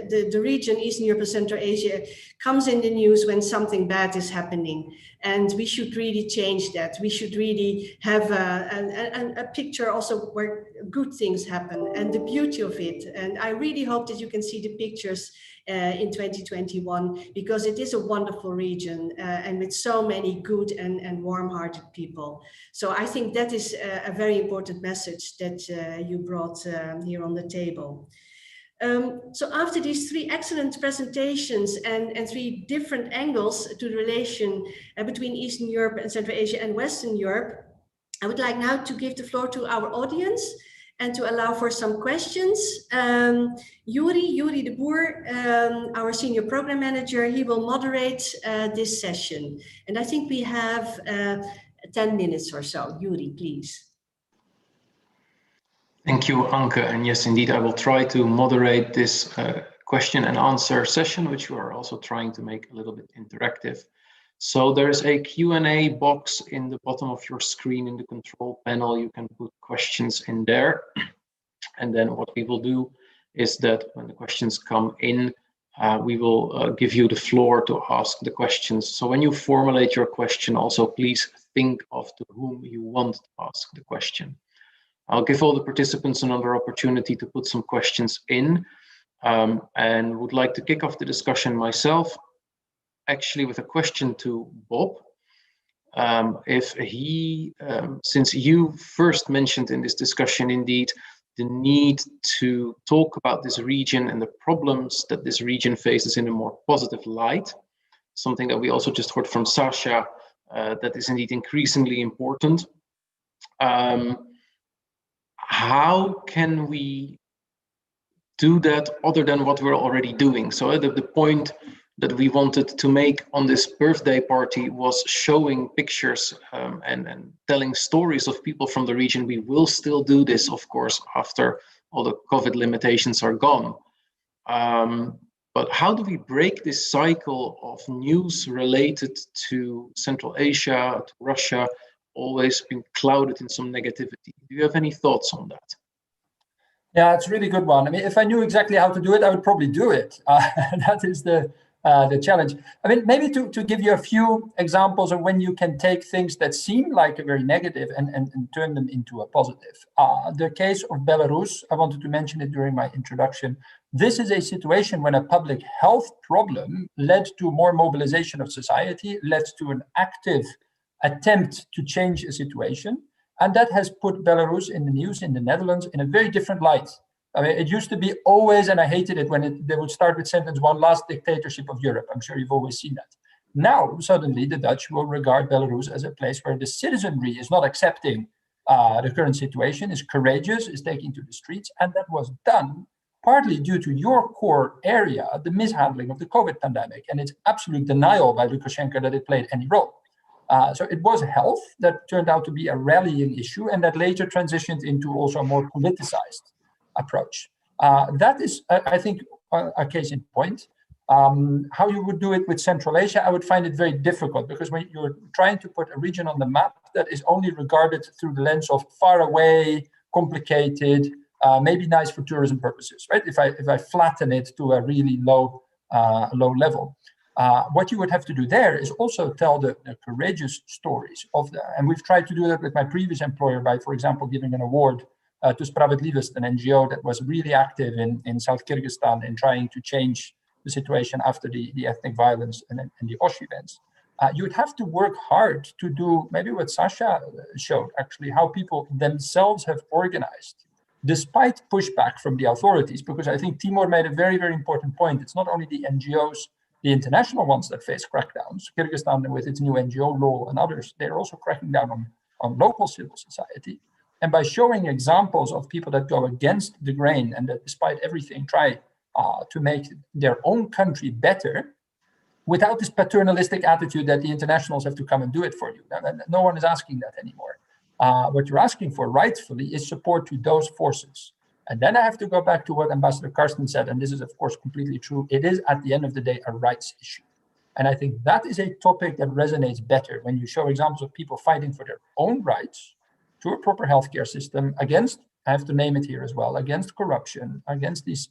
the region Eastern Europe and Central Asia comes in the news when something bad is happening, and we should really change that. We should really have a picture also where good things happen and the beauty of it. And I really hope that you can see the pictures in 2021, because it is a wonderful region and with so many good and warm-hearted people. So I think that is a very important message that you brought here on the table. So after these 3 excellent presentations and 3 different angles to the relation between Eastern Europe and Central Asia and Western Europe, I would like now to give the floor to our audience and to allow for some questions. Yuri de Boer, our Senior Program Manager, he will moderate this session. And I think we have 10 minutes or so. Yuri, please. Thank you, Anke. And yes, indeed, I will try to moderate this question and answer session, which we are also trying to make a little bit interactive. So there's a Q&A box in the bottom of your screen in the control panel. You can put questions in there. And then what we will do is that when the questions come in, we will give you the floor to ask the questions. So when you formulate your question, also please think of to whom you want to ask the question. I'll give all the participants another opportunity to put some questions in, and would like to kick off the discussion myself, actually with a question to Bob. If he, since you first mentioned in this discussion indeed the need to talk about this region and the problems that this region faces in a more positive light, something that we also just heard from Sasha, that is indeed increasingly important. How can we do that other than what we're already doing? So the point that we wanted to make on this birthday party was showing pictures and telling stories of people from the region. We will still do this, of course, after all the COVID limitations are gone. But how do we break this cycle of news related to Central Asia, to Russia, always been clouded in some negativity? Do you have any thoughts on that? Yeah, it's a really good one. I mean, if I knew exactly how to do it, I would probably do it. That is the challenge. I mean, maybe to give you a few examples of when you can take things that seem like a very negative and turn them into a positive. The case of Belarus, I wanted to mention it during my introduction. This is a situation when a public health problem led to more mobilization of society, led to an active attempt to change a situation. And that has put Belarus in the news in the Netherlands in a very different light. I mean, it used to be always, and I hated it when they would start with sentence one, last dictatorship of Europe. I'm sure you've always seen that. Now, suddenly, the Dutch will regard Belarus as a place where the citizenry is not accepting the current situation, is courageous, is taking to the streets. And that was done partly due to your core area, the mishandling of the COVID pandemic, and its absolute denial by Lukashenko that it played any role. So it was health that turned out to be a rallying issue, and that later transitioned into also a more politicized approach. That is, I think, a case in point. How you would do it with Central Asia, I would find it very difficult, because when you're trying to put a region on the map that is only regarded through the lens of far away, complicated, maybe nice for tourism purposes, right? If I flatten it to a really low level. What you would have to do there is also tell the courageous stories of and we've tried to do that with my previous employer by, for example, giving an award to Spravedlivosť, an NGO that was really active in South Kyrgyzstan in trying to change the situation after the ethnic violence and the Osh events. You would have to work hard to do maybe what Sasha showed, actually, how people themselves have organized despite pushback from the authorities, because I think Timur made a very, very important point. It's not only the NGOs, the international ones that face crackdowns. Kyrgyzstan, with its new NGO law and others, they're also cracking down on local civil society. And by showing examples of people that go against the grain and that despite everything try to make their own country better, without this paternalistic attitude that the internationals have to come and do it for you. No one is asking that anymore. What you're asking for rightfully is support to those forces. And then I have to go back to what Ambassador Karsten said, and this is, of course, completely true. It is, at the end of the day, a rights issue. And I think that is a topic that resonates better when you show examples of people fighting for their own rights to a proper healthcare system against, I have to name it here as well, against corruption, against these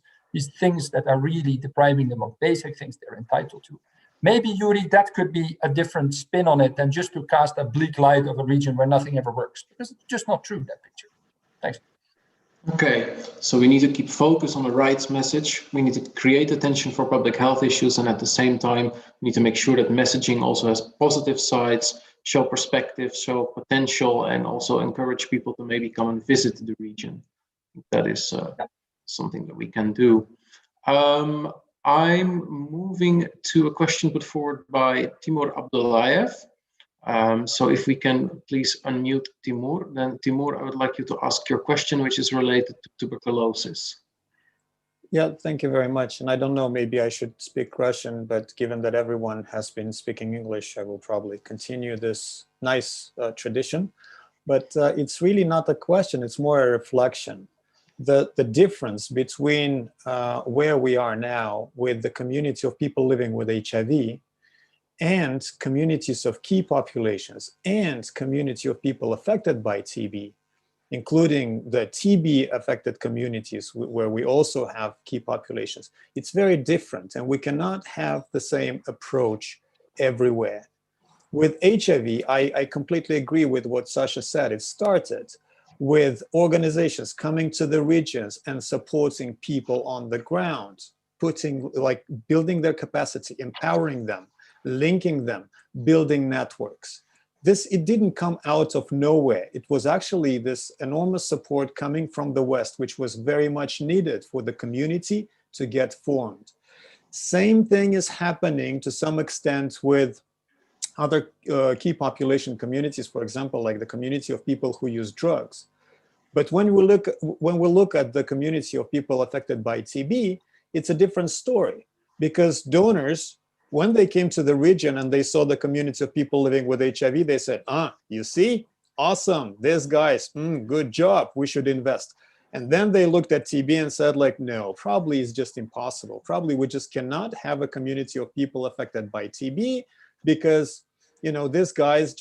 things that are really depriving them of basic things they're entitled to. Maybe, Yuri, that could be a different spin on it than just to cast a bleak light of a region where nothing ever works, because it's just not true, that picture. Thanks. Okay, so we need to keep focus on the rights message. We need to create attention for public health issues, and at the same time, we need to make sure that messaging also has positive sides, show perspective, show potential, and also encourage people to maybe come and visit the region. That is something that we can do. I'm moving to a question put forward by Timur Abdullayev. So if we can please unmute Timur, then Timur, I would like you to ask your question, which is related to tuberculosis. Yeah, thank you very much. And I don't know, maybe I should speak Russian, but given that everyone has been speaking English, I will probably continue this nice tradition. But it's really not a question, it's more a reflection. The difference between where we are now with the community of people living with HIV and communities of key populations and community of people affected by TB including the TB affected communities where we also have key populations, it's very different, and we cannot have the same approach everywhere. With HIV, I completely agree with what Sasha said. It started with organizations coming to the regions and supporting people on the ground, building their capacity, empowering them, linking them, building networks. It didn't come out of nowhere. It was actually this enormous support coming from the West, which was very much needed for the community to get formed. Same thing is happening to some extent with other key population communities, for example, like the community of people who use drugs. But when we look at the community of people affected by TB, it's a different story, because donors, when they came to the region and they saw the community of people living with HIV, they said, you see, awesome, these guys, good job, we should invest. And then they looked at TB and said, like, no, probably it's just impossible. Probably we just cannot have a community of people affected by TB because, these guys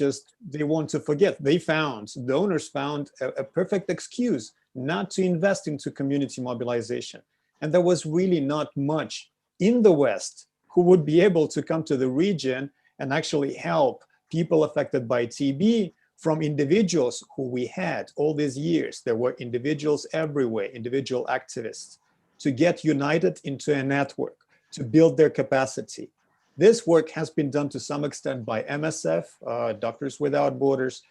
they want to forget. Donors found a perfect excuse not to invest into community mobilization. And there was really not much in the West who would be able to come to the region and actually help people affected by TB from individuals who we had all these years. There were individuals everywhere, individual activists, to get united into a network, to build their capacity. This work has been done to some extent by MSF, Doctors Without Borders,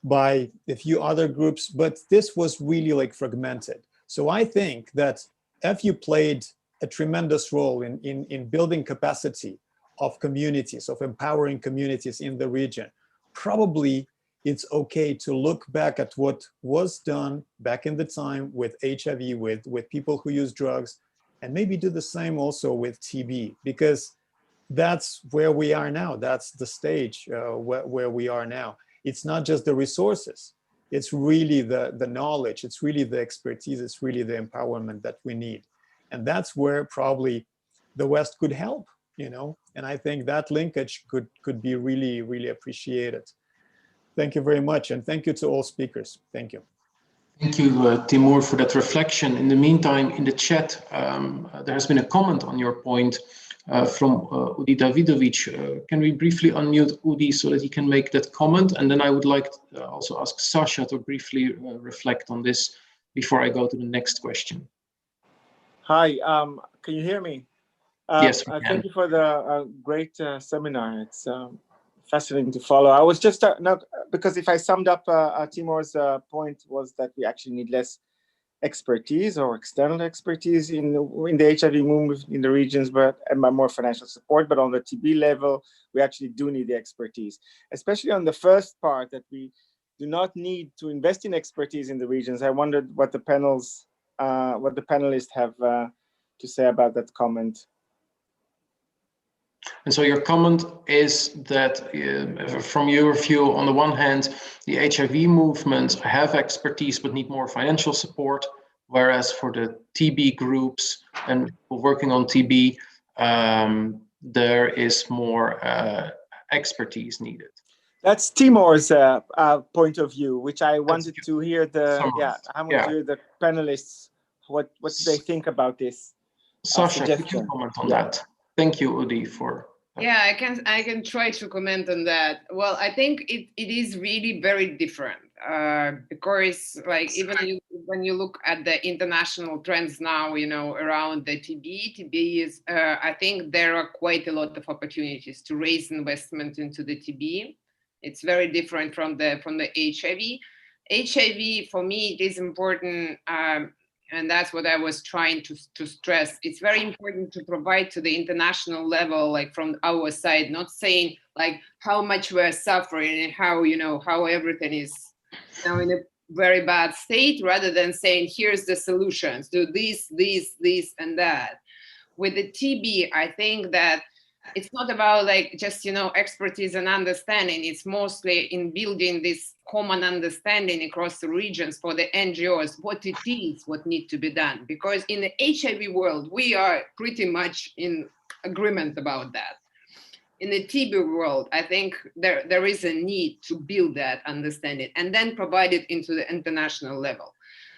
by a few other groups, but this was really fragmented. So I think that FU played a tremendous role in building capacity of communities, of empowering communities in the region. Probably it's okay to look back at what was done back in the time with HIV, with people who use drugs, and maybe do the same also with TB, because that's where we are now. That's the stage where we are now. It's not just the resources. It's really the knowledge. It's really the expertise. It's really the empowerment that we need. And that's where probably the West could help, and I think that linkage could be really, really appreciated. Thank you very much. And thank you to all speakers. Thank you. Thank you, Timur, for that reflection. In the meantime, in the chat, there has been a comment on your point from Udi Davidovic. Can we briefly unmute Udi so that he can make that comment? And then I would like to also ask Sasha to briefly reflect on this before I go to the next question. Hi, can you hear me? Yes, we can. Thank you for the great seminar. It's fascinating to follow. I was just because if I summed up Timur's point was that we actually need less expertise or external expertise in the HIV movement in the regions, and more financial support. But on the TB level, we actually do need the expertise, especially on the first part that we do not need to invest in expertise in the regions. I wondered what the panelists have to say about that comment. And so your comment is that from your view, on the one hand, the HIV movements have expertise but need more financial support, whereas for the TB groups and working on TB, there is more expertise needed. That's Timur's point of view, which I wanted to hear I want to hear the panelists, what do they think about this? Sasha, could you comment on that? Thank you, Udi, for Yeah, I can try to comment on that. Well, I think it is really very different because even when you look at the international trends now, around the TB is, I think there are quite a lot of opportunities to raise investment into the TB. It's very different from the HIV. HIV, for me, it is important. And that's what I was trying to stress. It's very important to provide to the international level, from our side, not saying how much we're suffering and how everything is in a very bad state, rather than saying, here's the solutions, do this, and that. With the TB, I think that it's not about just expertise and understanding. It's mostly in building this common understanding across the regions for the NGOs, what it is, what needs to be done. Because in the HIV world, we are pretty much in agreement about that. in the TB world, I think there is a need to build that understanding and then provide it into the international level.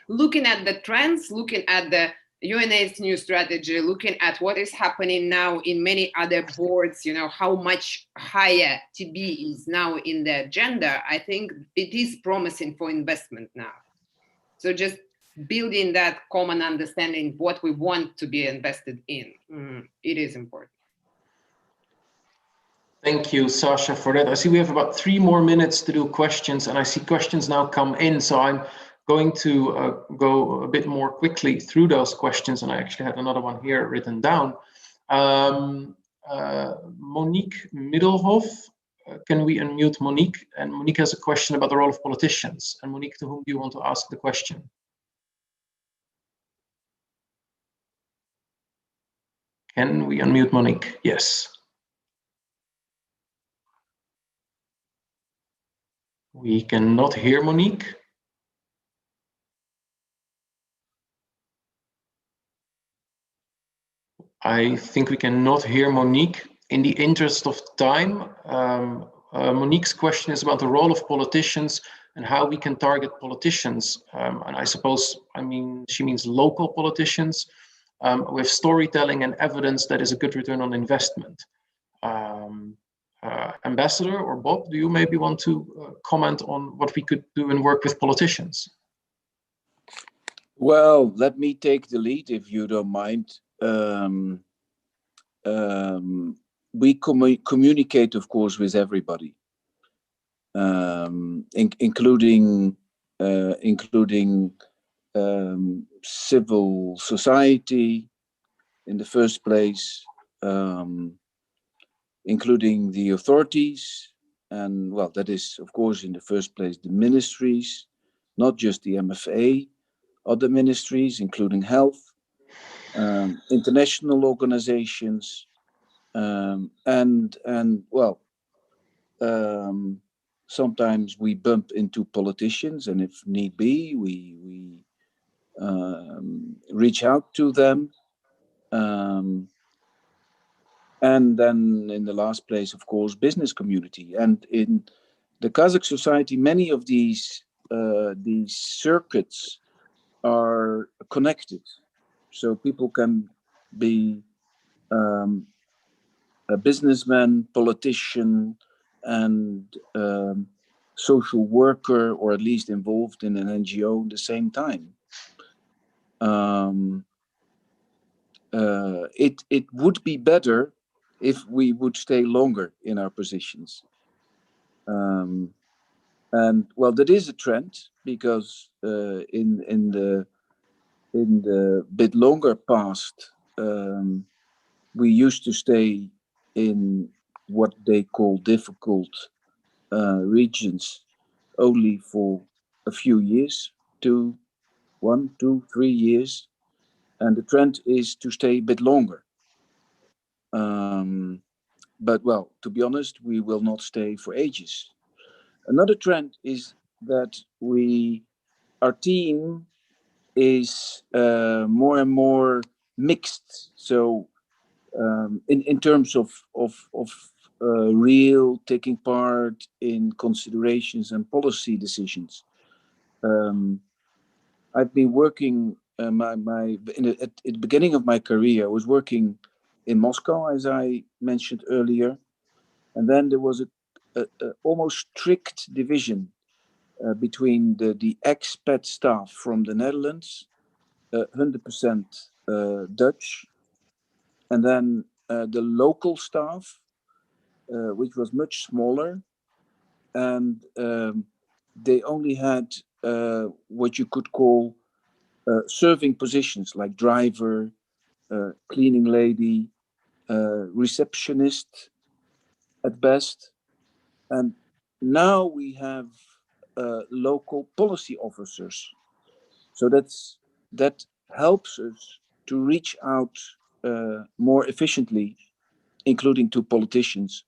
Looking at the trends, looking at the UNA's new strategy, looking at what is happening now in many other boards, you know, how much higher TB is now in the agenda, I think it is promising for investment now. So just building that common understanding what we want to be invested in, it is important. Thank you, Sasha, for that. I see we have about 3 more minutes to do questions, and I see questions now come in. So I'm going to go a bit more quickly through those questions, and I actually had another one here written down. Monique Middelhoff, can we unmute Monique? And Monique has a question about the role of politicians. And Monique, to whom do you want to ask the question? Can we unmute Monique? Yes. We cannot hear Monique. I think we cannot hear Monique. In the interest of time, Monique's question is about the role of politicians and how we can target politicians. And I suppose, she means local politicians with storytelling and evidence that is a good return on investment. Ambassador or Bob, do you maybe want to comment on what we could do and work with politicians? Well, let me take the lead if you don't mind. We communicate, of course, with everybody, including civil society in the first place, including the authorities, and well, that is, of course, in the first place, the ministries, not just the MFA, other ministries, including health, international organizations, and well, sometimes we bump into politicians, and if need be, we reach out to them. And then in the last place, of course, business community. And in the Kazakh society, many of these circuits are connected. So people can be a businessman, politician, and social worker, or at least involved in an NGO at the same time. It would be better if we would stay longer in our positions. And well, that is a trend, because in the bit longer past, we used to stay in what they call difficult regions only for a few years, 1, 2, 3 years, and the trend is to stay a bit longer. But well, to be honest, we will not stay for ages. Another trend is that our team is more and more mixed. So in terms of real taking part in considerations and policy decisions. I've been working at the beginning of my career. I was working in Moscow, as I mentioned earlier, and then there was a almost strict division between the expat staff from the Netherlands, 100% Dutch, and then the local staff, which was much smaller, and they only had what you could call serving positions, like driver, cleaning lady, receptionist at best. And now we have local policy officers. So that helps us to reach out more efficiently, including to politicians,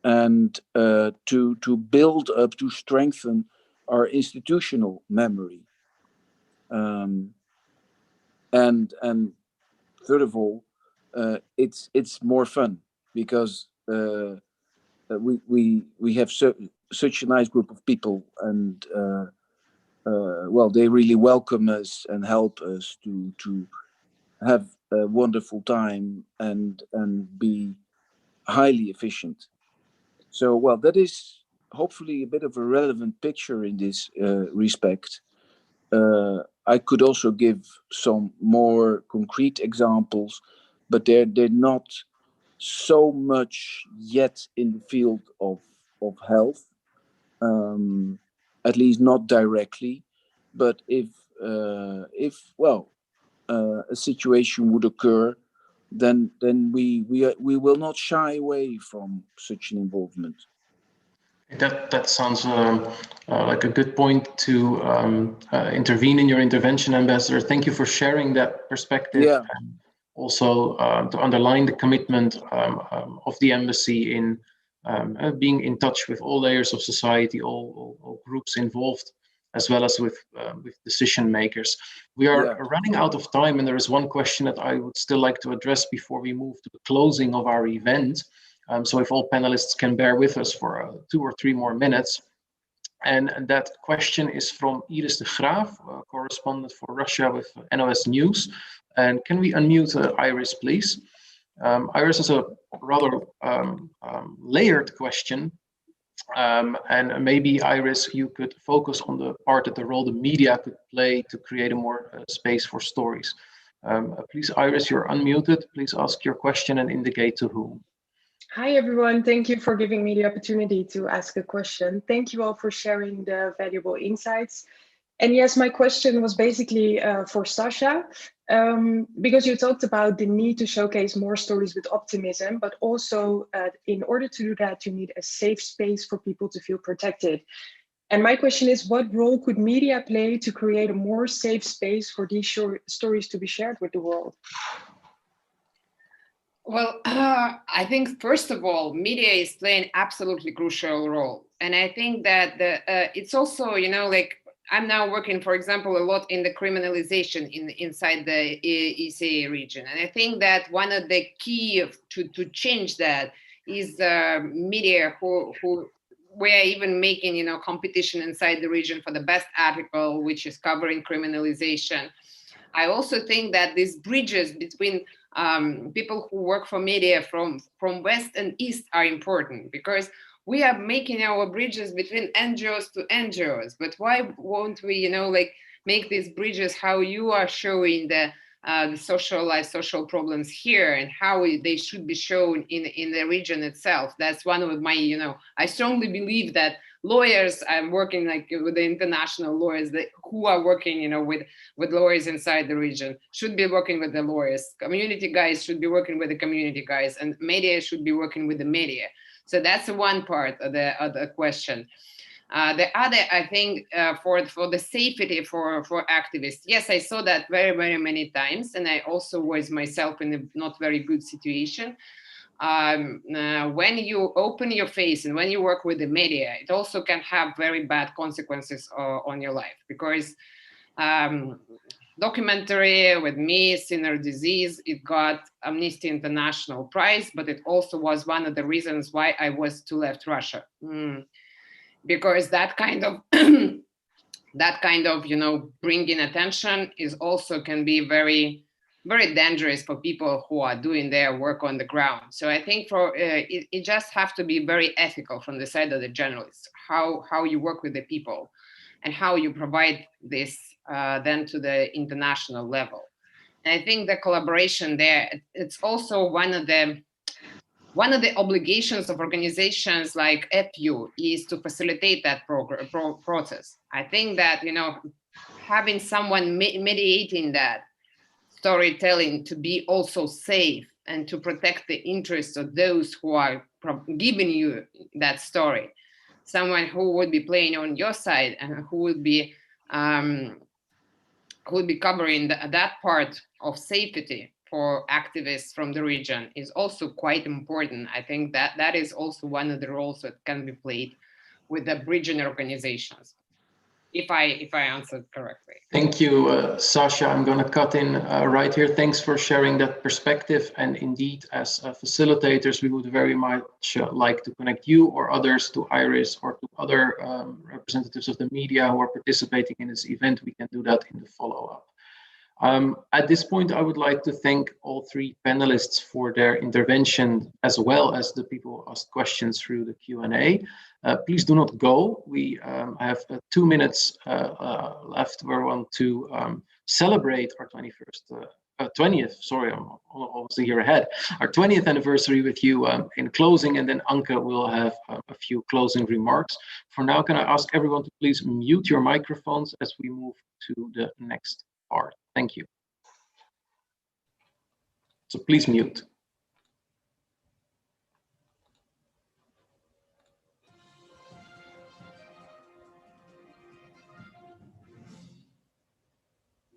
and to build up, to strengthen our institutional memory. And third of all, it's more fun, because we have such a nice group of people, and well, they really welcome us and help us to have a wonderful time and be highly efficient. So, well, that is hopefully a bit of a relevant picture in this respect. I could also give some more concrete examples, but they're not so much yet in the field of health, at least not directly. But if well, a situation would occur, then we will not shy away from such an involvement. That sounds like a good point to intervene in your intervention, Ambassador. Thank you for sharing that perspective. Yeah. And also to underline the commitment of the embassy in being in touch with all layers of society, all groups involved, as well as with decision makers. We are running out of time, and there is one question that I would still like to address before we move to the closing of our event. So if all panelists can bear with us for 2 or 3 more minutes. And that question is from Iris de Graaf, correspondent for Russia with NOS News. And can we unmute Iris, please? Iris has a rather layered question. And maybe, Iris, you could focus on the part that the role the media could play to create a more space for stories. Please, Iris, you're unmuted. Please ask your question and indicate to whom. Hi, everyone. Thank you for giving me the opportunity to ask a question. Thank you all for sharing the valuable insights. And yes, my question was basically for Sasha, because you talked about the need to showcase more stories with optimism, but also in order to do that, you need a safe space for people to feel protected. And my question is, what role could media play to create a more safe space for these stories to be shared with the world? Well, I think, first of all, media is playing absolutely crucial role. And I think that it's also, you know, like, I'm now working, for example, a lot in the criminalization inside the ECA region. And I think that one of the key to change that is media who we're even making, you know, competition inside the region for the best article, which is covering criminalization. I also think that these bridges between people who work for media from West and East are important, because we are making our bridges between NGOs to NGOs, but why won't we, you know, like, make these bridges how you are showing the social life, social problems here, and how they should be shown in the region itself. That's one of my, you know, I strongly believe that lawyers, I'm working like with the international lawyers who are working, you know, with lawyers inside the region, should be working with the lawyers. Community guys should be working with the community guys, and media should be working with the media. So that's one part of the question. The other, I think, for the safety for activists, yes, I saw that very, very many times, and I also was myself in a not very good situation. When you open your face and when you work with the media, it also can have very bad consequences on your life, because documentary with me, Sinner Disease, it got Amnesty International prize, but it also was one of the reasons why I was to left Russia. Because that kind of you know, bringing attention is also can be very, very dangerous for people who are doing their work on the ground. So I think for it just have to be very ethical from the side of the journalists, how you work with the people and how you provide this then to the international level. And I think the collaboration there, it's also one of the obligations of organizations like EPU is to facilitate that process. I think that, you know, having someone mediating that storytelling to be also safe and to protect the interests of those who are giving you that story, someone who would be playing on your side and who would be covering that part of safety for activists from the region is also quite important. I think that is also one of the roles that can be played with the bridging organizations. if I answered correctly. Thank you, Sasha. I'm going to cut in right here. Thanks for sharing that perspective. And indeed, as facilitators, we would very much like to connect you or others to Iris or to other representatives of the media who are participating in this event. We can do that in the follow-up. At this point, I would like to thank all three panelists for their intervention, as well as the people who asked questions through the Q&A. Please do not go. We have 2 minutes left. We want to celebrate our 20th, sorry, I'm almost a year ahead, our 20th anniversary with you in closing, and then Anke will have a few closing remarks. For now, can I ask everyone to please mute your microphones as we move to the next part. Thank you. So please mute.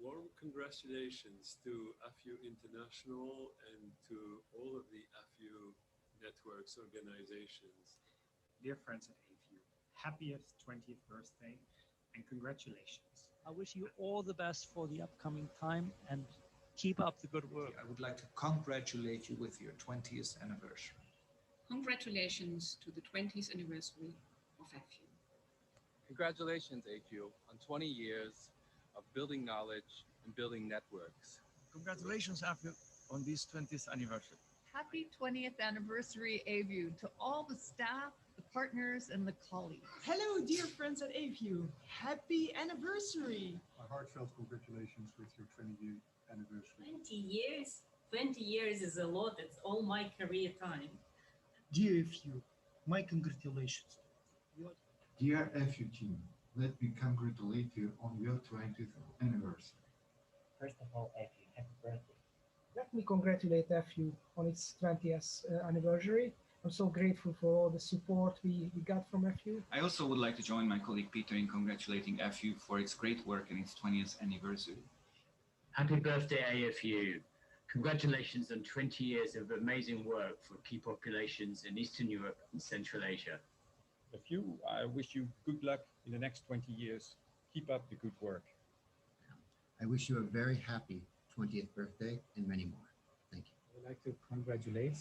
Warm congratulations to AFU International and to all of the AFU networks organizations. Dear friends at AFU, happiest 20th birthday and congratulations. I wish you all the best for the upcoming time and keep up the good work. I would like to congratulate you with your 20th anniversary. Congratulations to the 20th anniversary of AFU. Congratulations, AFU, on 20 years of building knowledge and building networks. Congratulations, AFU, on this 20th anniversary. Happy 20th anniversary, AFU, to all the staff, the partners, and the colleagues. Hello, dear friends at AFU. Happy anniversary. A heartfelt congratulations with your 20th anniversary. 20 years? 20 years is a lot. It's all my career time. Dear AFU, my congratulations. Dear AFU team, let me congratulate you on your 20th anniversary. First of all, AFU, happy birthday. Let me congratulate AFU on its 20th anniversary. I'm so grateful for all the support we got from AFU. I also would like to join my colleague Peter in congratulating AFU for its great work in its 20th anniversary. Happy birthday, AFU. Congratulations on 20 years of amazing work for key populations in Eastern Europe and Central Asia. AFU, I wish you good luck in the next 20 years. Keep up the good work. I wish you a very happy 20th birthday and many more. Thank you. I would like to congratulate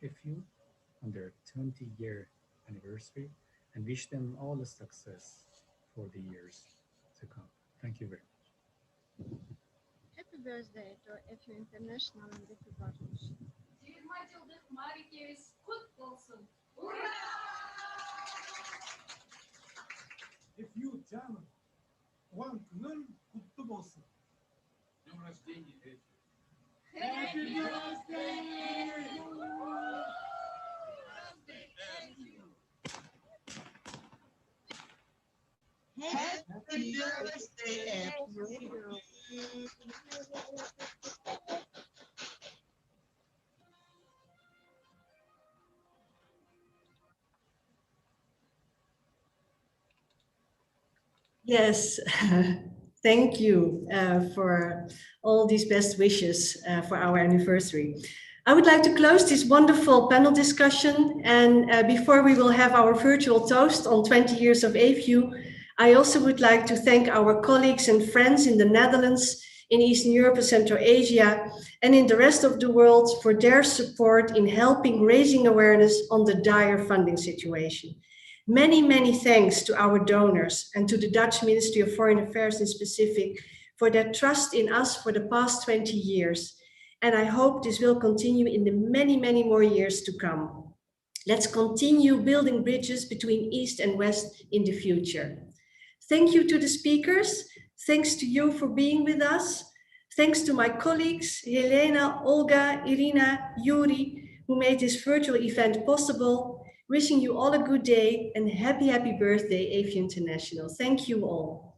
AFU on their 20-year anniversary and wish them all the success for the years to come. Thank you very much. Happy birthday to AFU International and AFU Partnership. 20 yıllık marikemiz kutlu olsun. AFU canım, One günün kutlu olsun. Happy birthday! Happy birthday, AFU. Yes, thank you for all these best wishes for our anniversary. I would like to close this wonderful panel discussion, and before we will have our virtual toast on 20 years of AFU, I also would like to thank our colleagues and friends in the Netherlands, in Eastern Europe and Central Asia, and in the rest of the world for their support in helping raising awareness on the dire funding situation. Many, many thanks to our donors and to the Dutch Ministry of Foreign Affairs in specific for their trust in us for the past 20 years. And I hope this will continue in the many, many more years to come. Let's continue building bridges between East and West in the future. Thank you to the speakers. Thanks to you for being with us. Thanks to my colleagues, Helena, Olga, Irina, Yuri, who made this virtual event possible. Wishing you all a good day and happy birthday, AFU International. Thank you all.